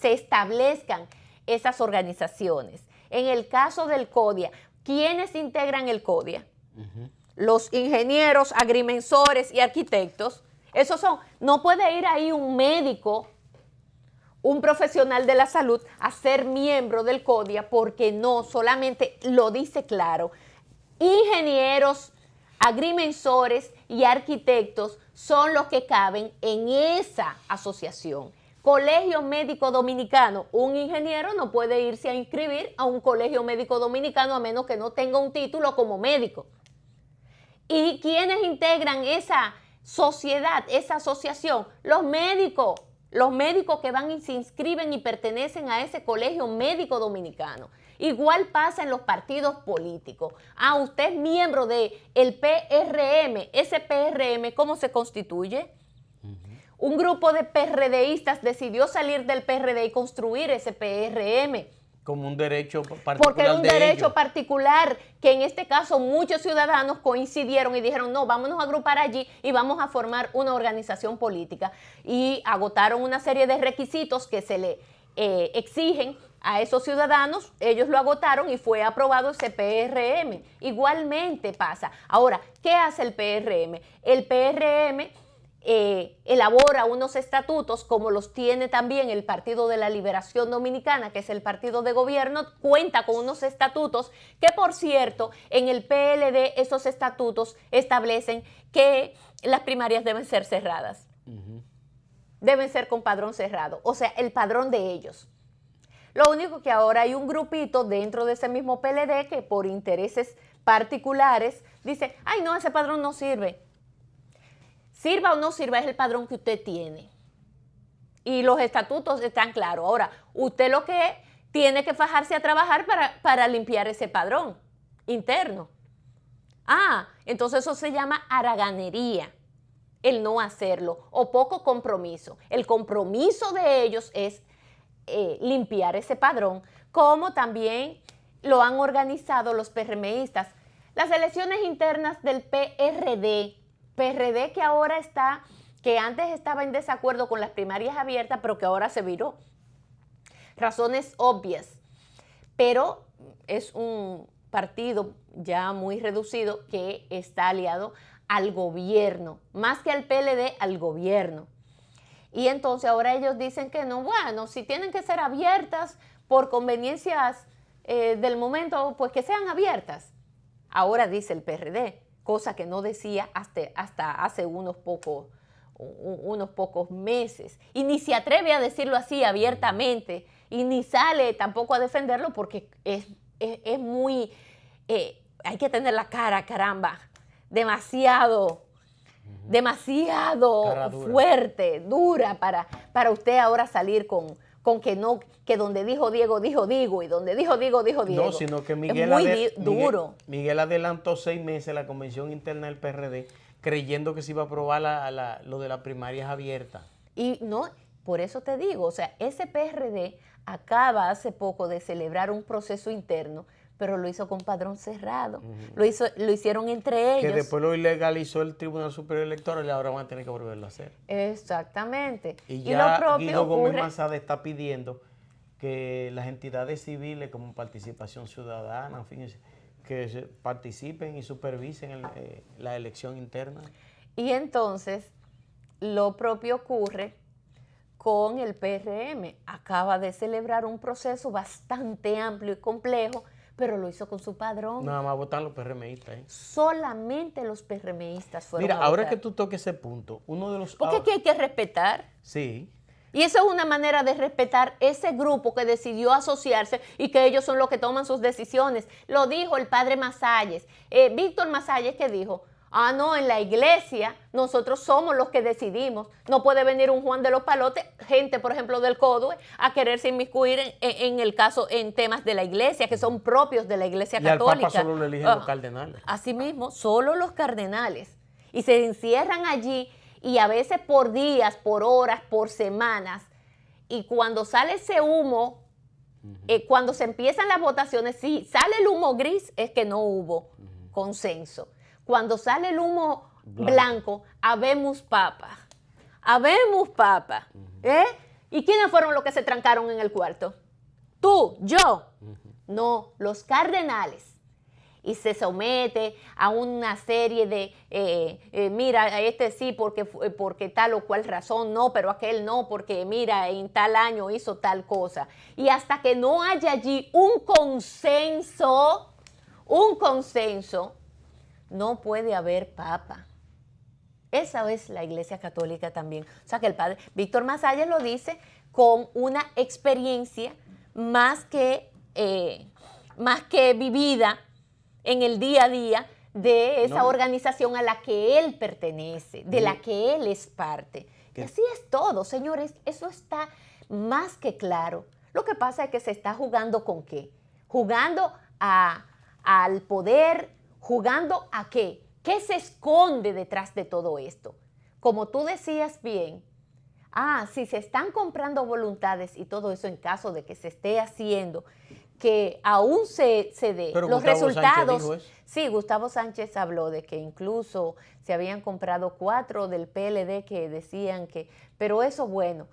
S1: establezcan esas organizaciones. En el caso del CODIA, ¿quiénes integran el CODIA? Los ingenieros, agrimensores y arquitectos. Esos son, no puede ir ahí un médico, un profesional de la salud a ser miembro del CODIA porque no, solamente lo dice claro. Ingenieros, agrimensores y arquitectos son los que caben en esa asociación. Colegio Médico Dominicano, un ingeniero no puede irse a inscribir a un colegio médico dominicano a menos que no tenga un título como médico. ¿Y quiénes integran esa sociedad, esa asociación? Los médicos que van y se inscriben y pertenecen a ese colegio médico dominicano. Igual pasa en los partidos políticos. Usted es miembro del PRM. Ese PRM, ¿cómo se constituye? Un grupo de PRDistas decidió salir del PRD y construir ese PRM.
S2: Como un derecho particular.
S1: Porque era un derecho particular que en este caso muchos ciudadanos coincidieron y dijeron, no, vámonos a agrupar allí y vamos a formar una organización política. Y agotaron una serie de requisitos que se le exigen a esos ciudadanos, ellos lo agotaron y fue aprobado ese PRM. Igualmente pasa. Ahora, ¿qué hace el PRM? El PRM elabora unos estatutos como los tiene también el Partido de la Liberación Dominicana, que es el partido de gobierno, cuenta con unos estatutos que, por cierto, en el PLD esos estatutos establecen que las primarias deben ser cerradas. Deben ser con padrón cerrado, o sea, el padrón de ellos. Lo único que ahora hay un grupito dentro de ese mismo PLD que por intereses particulares dice, ay no, ese padrón no sirve. Sirva o no sirva, es el padrón que usted tiene. Y los estatutos están claros. Ahora, usted lo que tiene que fajarse a trabajar para limpiar ese padrón interno. Entonces eso se llama haraganería, el no hacerlo, o poco compromiso. El compromiso de ellos es limpiar ese padrón, como también lo han organizado los PRMistas. Las elecciones internas del PRD que ahora que antes estaba en desacuerdo con las primarias abiertas, pero que ahora se viró. Razones obvias, pero es un partido ya muy reducido que está aliado al gobierno, más que al PLD, al gobierno. Y entonces ahora ellos dicen que no, bueno, si tienen que ser abiertas por conveniencias del momento, pues que sean abiertas. Ahora dice el PRD, cosa que no decía hasta hace unos pocos meses. Y ni se atreve a decirlo así abiertamente, y ni sale tampoco a defenderlo porque es muy, hay que tener la cara, caramba, demasiado fuerte, dura para usted ahora salir con que donde dijo Diego, dijo Diego, y donde dijo Diego, dijo Diego.
S2: No, sino que Miguel,
S1: duro.
S2: Miguel adelantó 6 meses la convención interna del PRD creyendo que se iba a aprobar lo de las primarias abiertas. Y no,
S1: por eso te digo, o sea, ese PRD acaba hace poco de celebrar un proceso interno, pero lo hizo con padrón cerrado. Lo hicieron entre ellos.
S2: Que después lo ilegalizó el Tribunal Superior Electoral y ahora van a tener que volverlo a hacer.
S1: Exactamente.
S2: Y ya Guido Gómez Mazada está pidiendo que las entidades civiles como Participación Ciudadana, en fin, que participen y supervisen la elección interna.
S1: Y entonces, lo propio ocurre con el PRM. Acaba de celebrar un proceso bastante amplio y complejo, pero lo hizo con su padrón.
S2: Nada más votan los PRMistas.
S1: Solamente los PRMistas fueron
S2: a votar. Mira, ahora que tú toques ese punto, uno de los...
S1: Porque aquí hay que respetar.
S2: Sí.
S1: Y eso es una manera de respetar ese grupo que decidió asociarse y que ellos son los que toman sus decisiones. Lo dijo el padre Masalles. Víctor Masalles, que dijo, no, en la iglesia nosotros somos los que decidimos. No puede venir un Juan de los Palotes, gente, por ejemplo, del CODUE, a quererse inmiscuir en temas de la iglesia, que son propios de la iglesia católica.
S2: Y al Papa solo lo eligen los cardenales.
S1: Así mismo, solo los cardenales. Y se encierran allí, y a veces por días, por horas, por semanas. Y cuando sale ese humo Cuando se empiezan las votaciones, si sale el humo gris, es que no hubo consenso. Cuando sale el humo blanco, habemos papa. Habemos papa. ¿Y quiénes fueron los que se trancaron en el cuarto? Tú, yo. No, los cardenales. Y se somete a una serie de, mira, este sí porque tal o cual razón, no, pero aquel no, porque mira, en tal año hizo tal cosa. Y hasta que no haya allí un consenso, no puede haber papa. Esa es la Iglesia Católica también. O sea que el padre Víctor Masalles lo dice con una experiencia más que vivida en el día a día de esa organización a la que él pertenece, de la que él es parte. Y así es todo, señores, eso está más que claro. Lo que pasa es que se está jugando ¿con qué? Jugando al poder, jugando ¿a qué? ¿Qué se esconde detrás de todo esto? Como tú decías bien, si se están comprando voluntades y todo eso en caso de que se esté haciendo, que aún se dé los
S2: Gustavo
S1: resultados.
S2: Sánchez dijo eso.
S1: Sí, Gustavo Sánchez habló de que incluso se habían comprado 4 del PLD que decían que, pero eso bueno,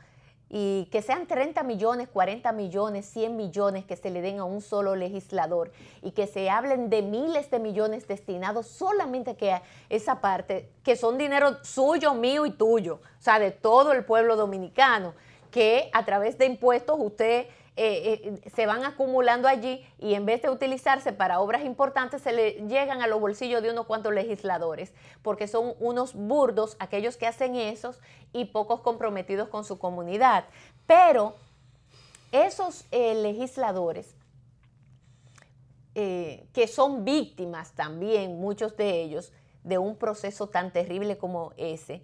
S1: y que sean 30 millones, 40 millones, 100 millones que se le den a un solo legislador y que se hablen de miles de millones destinados solamente que a esa parte, que son dinero suyo, mío y tuyo, o sea, de todo el pueblo dominicano, que a través de impuestos usted se van acumulando allí y en vez de utilizarse para obras importantes se le llegan a los bolsillos de unos cuantos legisladores, porque son unos burdos aquellos que hacen esos y pocos comprometidos con su comunidad. Pero esos legisladores que son víctimas también, muchos de ellos, de un proceso tan terrible como ese,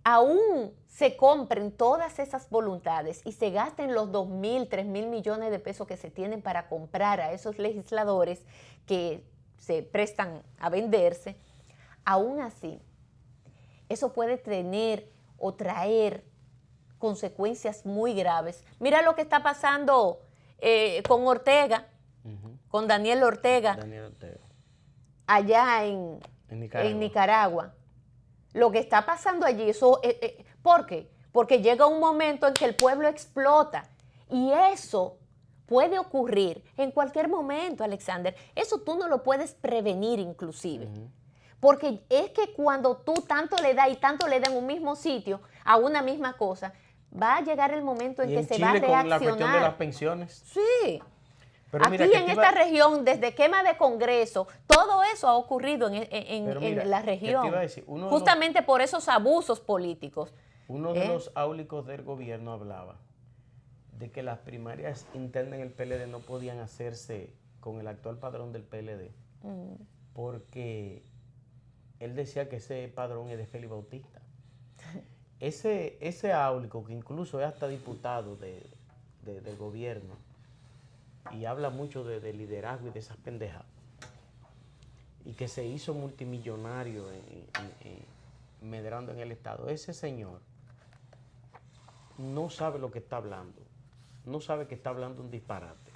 S1: aún se compren todas esas voluntades y se gasten los 2.000, 3.000 millones de pesos que se tienen para comprar a esos legisladores que se prestan a venderse, aún así, eso puede tener o traer consecuencias muy graves. Mira lo que está pasando con Ortega, con Daniel Ortega, allá en Nicaragua. Lo que está pasando allí, eso, ¿por qué? Porque llega un momento en que el pueblo explota y eso puede ocurrir en cualquier momento, Alexander. Eso tú no lo puedes prevenir inclusive. Porque es que cuando tú tanto le das y tanto le das en un mismo sitio, a una misma cosa, va a llegar el momento en que se va a reaccionar.
S2: Con la cuestión de las pensiones.
S1: Sí.
S2: Pero
S1: aquí en esta región, desde quema de Congreso, todo eso ha ocurrido en la región. Justamente por esos abusos políticos.
S2: Uno de los áulicos del gobierno hablaba de que las primarias internas en el PLD no podían hacerse con el actual padrón del PLD, porque él decía que ese padrón es de Félix Bautista. Ese áulico, que incluso es hasta diputado del gobierno, y habla mucho de liderazgo y de esas pendejas, y que se hizo multimillonario medrando en el Estado. Ese señor no sabe lo que está hablando, no sabe que está hablando un disparate,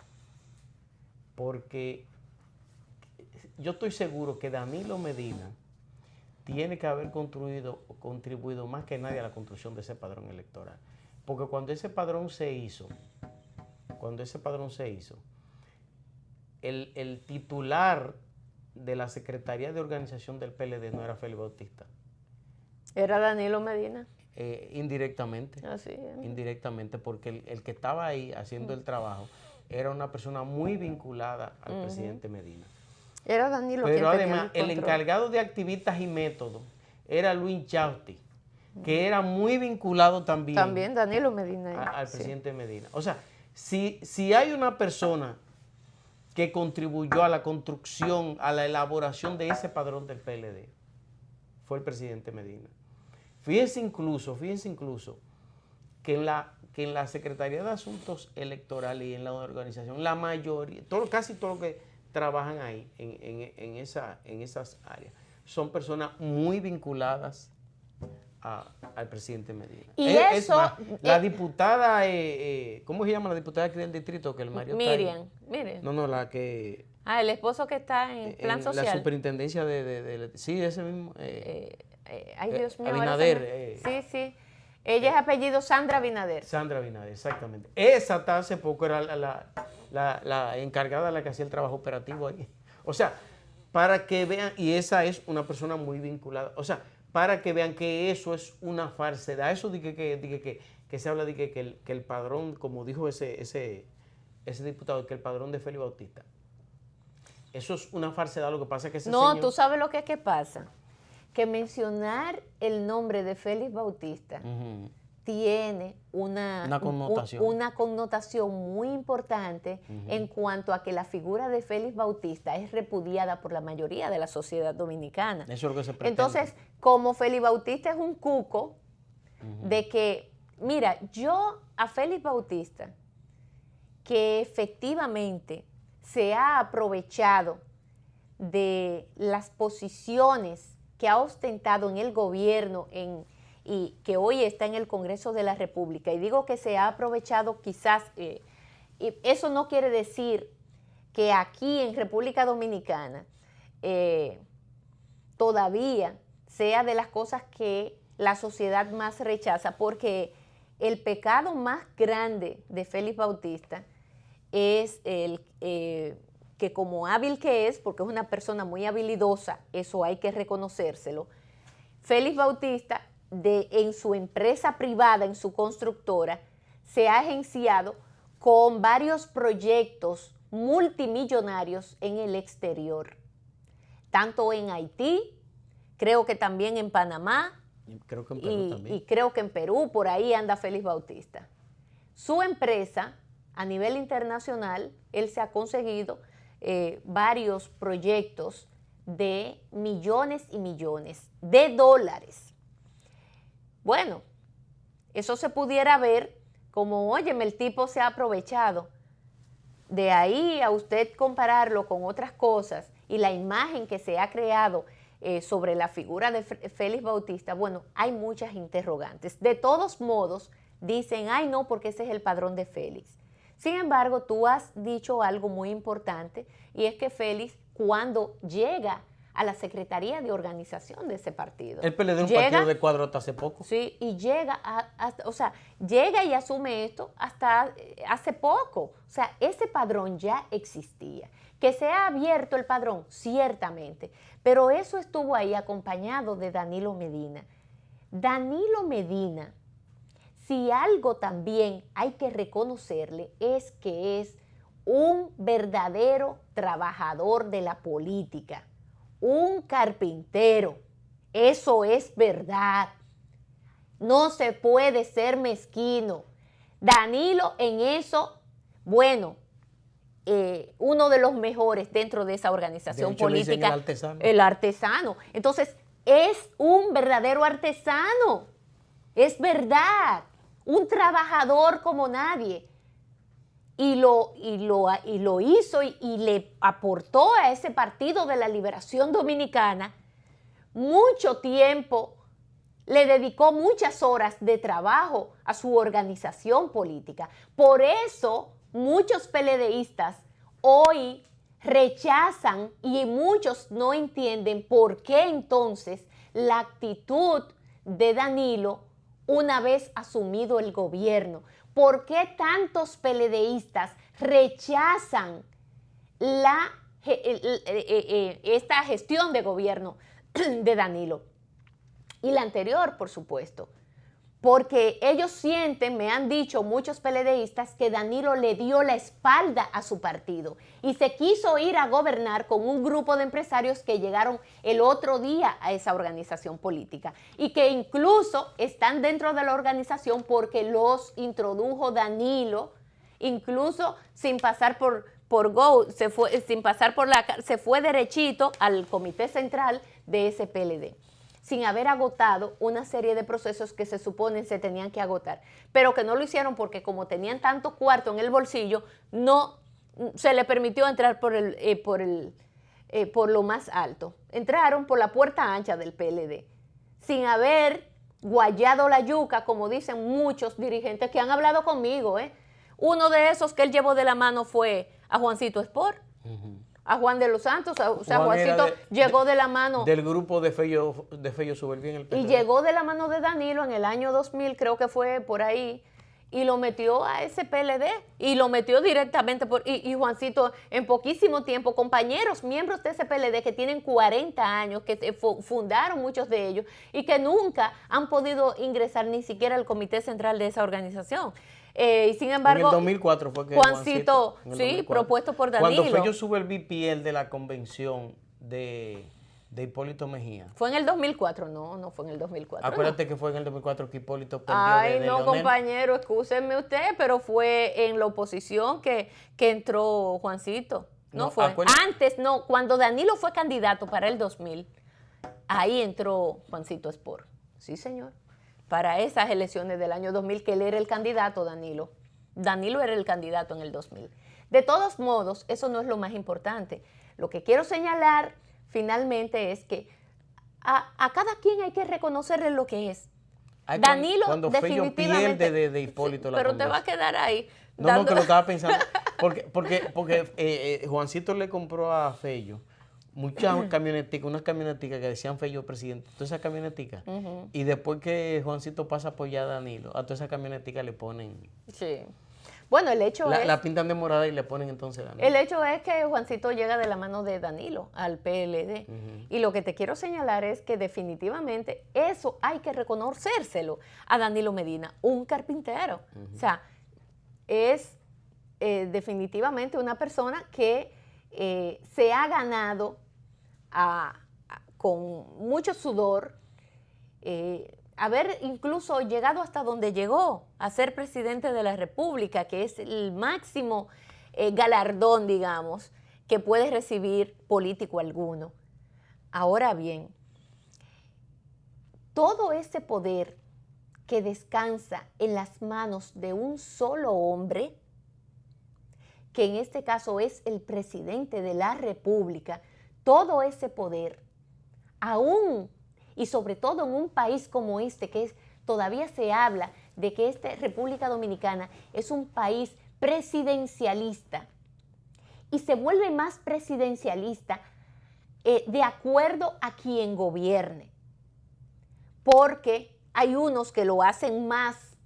S2: porque yo estoy seguro que Danilo Medina tiene que haber contribuido más que nadie a la construcción de ese padrón electoral, porque cuando ese padrón se hizo, el titular de la Secretaría de Organización del PLD no era Félix Bautista.
S1: ¿Era Danilo Medina?
S2: Indirectamente.
S1: Así es.
S2: Indirectamente, porque el que estaba ahí haciendo el trabajo era una persona muy vinculada al presidente Medina.
S1: Era Danilo.
S2: Pero además, el encargado de activistas y métodos era Luis Chausti, que era muy vinculado también.
S1: También Danilo Medina.
S2: Al presidente Medina. O sea, si hay una persona que contribuyó a la construcción, a la elaboración de ese padrón del PLD, fue el presidente Medina. Fíjense incluso que en la Secretaría de Asuntos Electorales y en la organización, la mayoría, casi todos los que trabajan ahí en esas áreas, son personas muy vinculadas al presidente Medina.
S1: Y
S2: Es
S1: eso...
S2: más, la diputada, ¿cómo se llama la diputada aquí del distrito? Que el Mario
S1: Miriam.
S2: No, la que...
S1: El esposo que está en plan social.
S2: La superintendencia sí, ese mismo.
S1: Ay, Dios mío.
S2: Abinader.
S1: Sí. Ella es apellido Sandra Abinader.
S2: Sandra Abinader, exactamente. Esa hasta hace poco era la encargada, la que hacía el trabajo operativo ahí. O sea, para que vean, y esa es una persona muy vinculada, o sea, para que vean que eso es una falsedad. Eso de que se habla de que el padrón, como dijo ese diputado, que el padrón de Félix Bautista. Eso es una falsedad. Lo que pasa es que ese señor...
S1: tú sabes lo que es que pasa. Que mencionar el nombre de Félix Bautista tiene una connotación muy importante en cuanto a que la figura de Félix Bautista es repudiada por la mayoría de la sociedad dominicana.
S2: Eso es lo que se pretende.
S1: Entonces, como Félix Bautista es un cuco, de que, mira, yo a Félix Bautista, que efectivamente se ha aprovechado de las posiciones que ha ostentado en el gobierno y que hoy está en el Congreso de la República, y digo que se ha aprovechado quizás, y eso no quiere decir que aquí en República Dominicana todavía sea de las cosas que la sociedad más rechaza, porque el pecado más grande de Félix Bautista es el que, como hábil que es, porque es una persona muy habilidosa, eso hay que reconocérselo, Félix Bautista, en su empresa privada, en su constructora, se ha agenciado con varios proyectos multimillonarios en el exterior, tanto en Haití, creo que también en Panamá,
S2: creo que en Perú también.
S1: Y creo que en Perú, por ahí anda Félix Bautista. Su empresa, a nivel internacional, él se ha conseguido varios proyectos de millones y millones de dólares. Bueno, eso se pudiera ver como, óyeme, el tipo se ha aprovechado. De ahí a usted compararlo con otras cosas y la imagen que se ha creado sobre la figura de Félix Bautista, bueno, hay muchas interrogantes. De todos modos, dicen, ay no, porque ese es el padrón de Félix. Sin embargo, tú has dicho algo muy importante, y es que Félix, cuando llega a la Secretaría de Organización de ese partido.
S2: El PLD es un partido de cuadro hasta hace poco.
S1: Sí, y llega llega y asume esto hasta hace poco. O sea, ese padrón ya existía. Que se ha abierto el padrón, ciertamente, pero eso estuvo ahí acompañado de Danilo Medina. Danilo Medina, si algo también hay que reconocerle, es que es un verdadero trabajador de la política, un carpintero. Eso es verdad. No se puede ser mezquino. Danilo en eso, bueno, uno de los mejores dentro de esa organización
S2: de hecho,
S1: política.
S2: le dicen el artesano.
S1: El artesano. Entonces, es un verdadero artesano. Es verdad. Un trabajador como nadie. Y lo hizo y le aportó a ese Partido de la Liberación Dominicana mucho tiempo, le dedicó muchas horas de trabajo a su organización política. Por eso muchos PLDistas hoy rechazan y muchos no entienden por qué entonces la actitud de Danilo una vez asumido el gobierno. ¿Por qué tantos PLDistas rechazan esta gestión de gobierno de Danilo? Y la anterior, por supuesto. Porque ellos sienten, me han dicho muchos PLDistas, que Danilo le dio la espalda a su partido y se quiso ir a gobernar con un grupo de empresarios que llegaron el otro día a esa organización política y que incluso están dentro de la organización porque los introdujo Danilo, incluso sin pasar se fue derechito al comité central de ese PLD, sin haber agotado una serie de procesos que se suponen se tenían que agotar, pero que no lo hicieron porque como tenían tanto cuarto en el bolsillo, no se le permitió entrar por lo más alto. Entraron por la puerta ancha del PLD, sin haber guayado la yuca, como dicen muchos dirigentes que han hablado conmigo. Uno de esos que él llevó de la mano fue a Juancito Espor, a Juan de los Santos. O sea, Juancito llegó de la mano.
S2: Del grupo de Fello Suberví en el PRD.
S1: Y llegó de la mano de Danilo en el año 2000, creo que fue por ahí, y lo metió a ese PLD, y lo metió directamente y Juancito en poquísimo tiempo, compañeros, miembros de ese PLD que tienen 40 años, que fundaron muchos de ellos, y que nunca han podido ingresar ni siquiera al comité central de esa organización. Y sin embargo,
S2: en el 2004 fue que
S1: Juancito, sí, propuesto por Danilo.
S2: Cuando Fello Suberví pierde la convención de Hipólito Mejía.
S1: ¿Fue en el 2004? No fue en el 2004.
S2: Acuérdate que fue en el 2004 que Hipólito perdió
S1: Ay,
S2: de
S1: no,
S2: Leonel.
S1: compañero, excúsenme usted, pero fue en la oposición que entró Juancito. No fue. Antes, no, cuando Danilo fue candidato para el 2000, ahí entró Juancito Espor. Sí, señor. Para esas elecciones del año 2000, que él era el candidato, Danilo. Danilo era el candidato en el 2000. De todos modos, eso no es lo más importante. Lo que quiero señalar finalmente es que a cada quien hay que reconocerle lo que es. Danilo
S2: cuando
S1: definitivamente
S2: Fello pierde de Hipólito,
S1: sí, pero te va a quedar ahí.
S2: No, que lo estaba pensando. Porque Juancito le compró a Fello muchas camioneticas, unas camioneticas que decían Fello presidente, todas esas camioneticas. Y después que Juancito pasa a apoyar a Danilo, a todas esas camioneticas le ponen...
S1: Sí. Bueno, el hecho es...
S2: La pintan de morada y le ponen entonces Danilo.
S1: El hecho es que Juancito llega de la mano de Danilo al PLD. Y lo que te quiero señalar es que definitivamente eso hay que reconocérselo a Danilo Medina, un carpintero. O sea, es definitivamente una persona que se ha ganado con mucho sudor, haber incluso llegado hasta donde llegó, a ser presidente de la República, que es el máximo galardón, digamos, que puede recibir político alguno. Ahora bien, todo ese poder que descansa en las manos de un solo hombre, que en este caso es el presidente de la República, todo ese poder, aún y sobre todo en un país como este, que todavía se habla de que esta República Dominicana es un país presidencialista y se vuelve más presidencialista de acuerdo a quien gobierne, porque hay unos que lo hacen más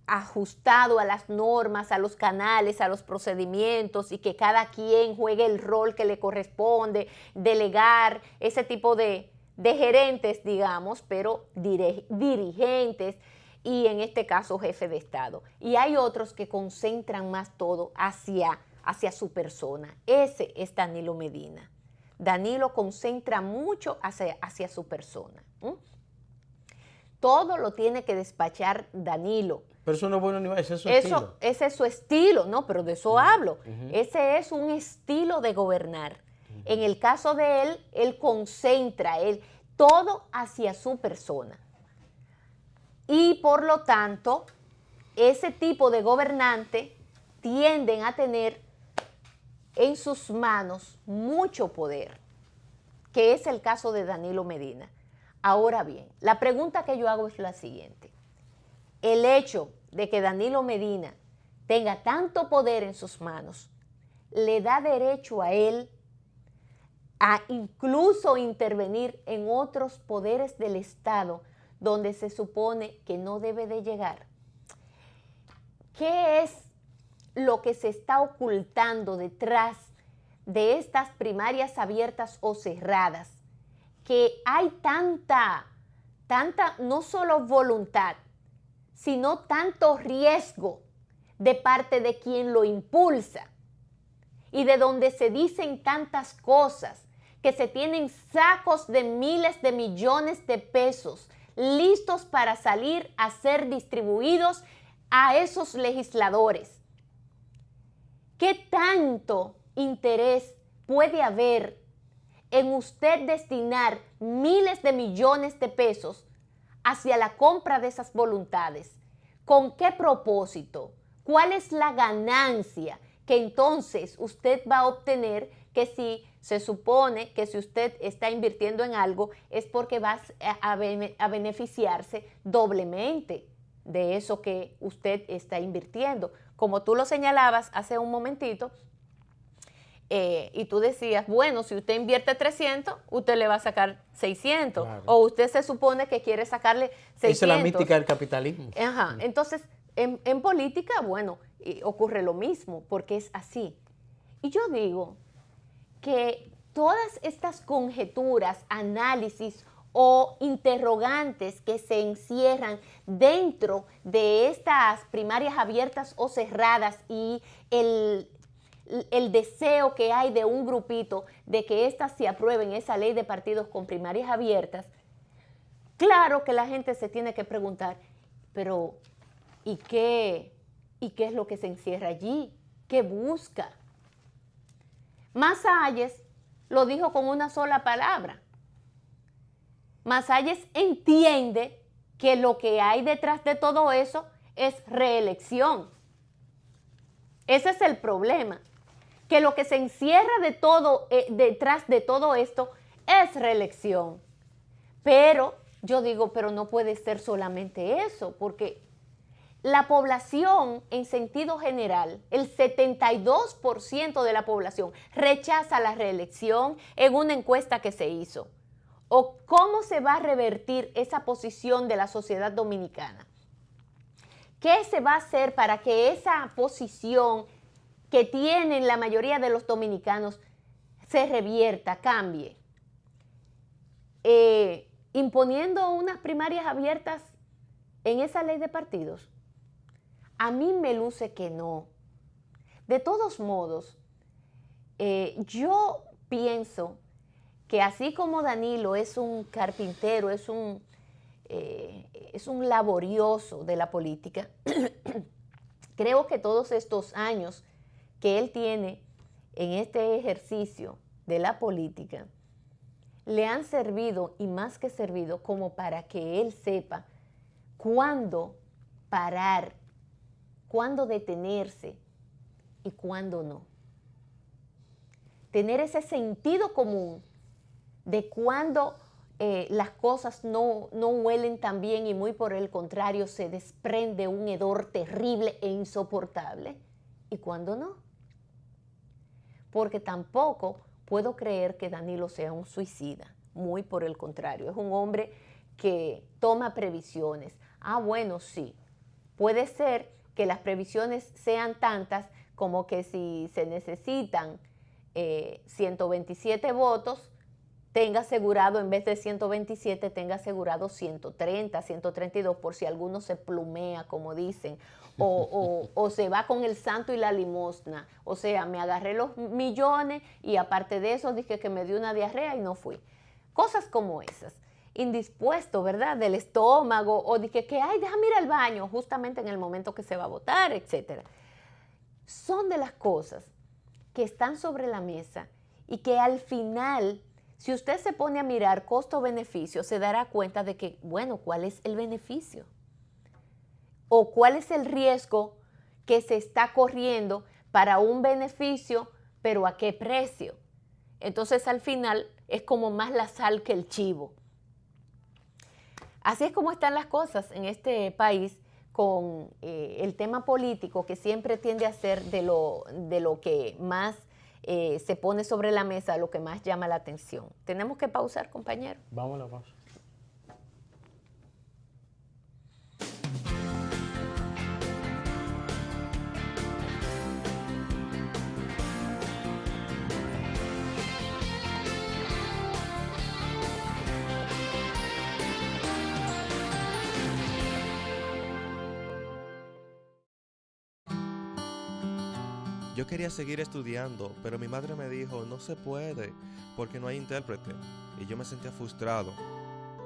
S1: ajustado a las normas, a los canales, a los procedimientos, y que cada quien juegue el rol que le corresponde, delegar ese tipo de gerentes, digamos, pero dirigentes, y en este caso jefe de Estado. Y hay otros que concentran más todo hacia su persona. Ese es Danilo Medina. Danilo concentra mucho hacia su persona. Todo lo tiene que despachar Danilo.
S2: Pero eso no es bueno, ese es su estilo.
S1: Ese es su estilo, no, pero de eso hablo. Ese es un estilo de gobernar. En el caso de él concentra todo hacia su persona. Y por lo tanto, ese tipo de gobernante tienden a tener en sus manos mucho poder, que es el caso de Danilo Medina. Ahora bien, la pregunta que yo hago es la siguiente. El hecho de que Danilo Medina tenga tanto poder en sus manos, le da derecho a él a incluso intervenir en otros poderes del Estado donde se supone que no debe de llegar. ¿Qué es lo que se está ocultando detrás de estas primarias abiertas o cerradas? Que hay tanta, no solo voluntad, sino tanto riesgo de parte de quien lo impulsa, y de donde se dicen tantas cosas, que se tienen sacos de miles de millones de pesos listos para salir a ser distribuidos a esos legisladores. ¿Qué tanto interés puede haber en usted destinar miles de millones de pesos hacia la compra de esas voluntades? ¿Con qué propósito? ¿Cuál es la ganancia que entonces usted va a obtener que si se supone que si usted está invirtiendo en algo es porque va a beneficiarse doblemente de eso que usted está invirtiendo. Como tú lo señalabas hace un momentito, y tú decías, bueno, si usted invierte 300, usted le va a sacar 600. Claro. O usted se supone que quiere sacarle 600.
S2: Esa es la mística del capitalismo.
S1: Ajá. Entonces, en política, bueno, ocurre lo mismo, porque es así. Y yo digo que todas estas conjeturas, análisis o interrogantes que se encierran dentro de estas primarias abiertas o cerradas y el deseo que hay de un grupito de que éstas se aprueben, esa ley de partidos con primarias abiertas, claro que la gente se tiene que preguntar, pero ¿y qué es lo que se encierra allí? ¿Qué busca? Masalles lo dijo con una sola palabra. Masalles entiende que lo que hay detrás de todo eso es reelección. Ese es el problema, que lo que se encierra detrás de todo esto es reelección. Pero yo digo, pero no puede ser solamente eso, porque la población en sentido general, el 72% de la población rechaza la reelección en una encuesta que se hizo. ¿O cómo se va a revertir esa posición de la sociedad dominicana? ¿Qué se va a hacer para que esa posición que tienen la mayoría de los dominicanos se revierta, cambie? Imponiendo unas primarias abiertas en esa ley de partidos. A mí me luce que no. De todos modos, yo pienso que así como Danilo es un carpintero, es un laborioso de la política, creo que todos estos años que él tiene en este ejercicio de la política le han servido, y más que servido, como para que él sepa cuándo parar, cuándo detenerse y cuándo no. Tener ese sentido común de cuándo las cosas no huelen tan bien y muy por el contrario se desprende un hedor terrible e insoportable, y cuándo no. Porque tampoco puedo creer que Danilo sea un suicida, muy por el contrario, es un hombre que toma previsiones. Ah, bueno, sí, puede ser que las previsiones sean tantas como que si se necesitan 127 votos, tenga asegurado, en vez de 127, tenga asegurado 130, 132, por si alguno se plumea, como dicen, o se va con el santo y la limosna. O sea, me agarré los millones y aparte de eso dije que me dio una diarrea y no fui. Cosas como esas. Indispuesto, ¿verdad? Del estómago, o dije que, ay, déjame ir al baño, justamente en el momento que se va a votar, etc. Son de las cosas que están sobre la mesa y que al final, si usted se pone a mirar costo-beneficio, se dará cuenta de que, bueno, ¿cuál es el beneficio? ¿O cuál es el riesgo que se está corriendo para un beneficio, pero a qué precio? Entonces, al final, es como más la sal que el chivo. Así es como están las cosas en este país con el tema político, que siempre tiende a ser de lo que más se pone sobre la mesa, lo que más llama la atención. Tenemos que pausar, compañero.
S2: Vamos a la pausa.
S3: Yo quería seguir estudiando, pero mi madre me dijo, no se puede, porque no hay intérprete. Y yo me sentía frustrado.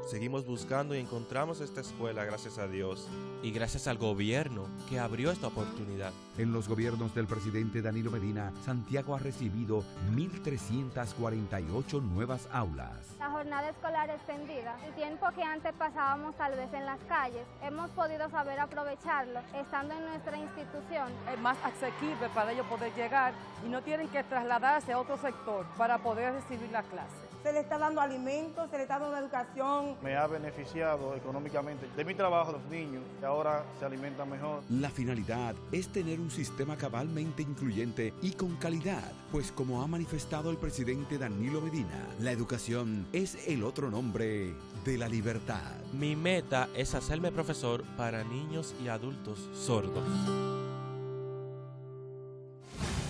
S3: Seguimos buscando y encontramos esta escuela, gracias a Dios. Y gracias al gobierno que abrió esta oportunidad.
S4: En los gobiernos del presidente Danilo Medina, Santiago ha recibido 1.348 nuevas aulas.
S5: La jornada escolar extendida, el tiempo que antes pasábamos tal vez en las calles, hemos podido saber aprovecharlo estando en nuestra institución.
S6: Es más asequible para ellos poder llegar y no tienen que trasladarse a otro sector para poder recibir la clase.
S7: Se le está dando alimentos, se le está dando educación.
S8: Me ha beneficiado económicamente de mi trabajo los niños, que ahora se alimentan mejor.
S4: La finalidad es tener un sistema cabalmente incluyente y con calidad, pues como ha manifestado el presidente Danilo Medina, la educación es el otro nombre de la libertad.
S3: Mi meta es hacerme profesor para niños y adultos sordos.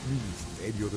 S4: Ministerio de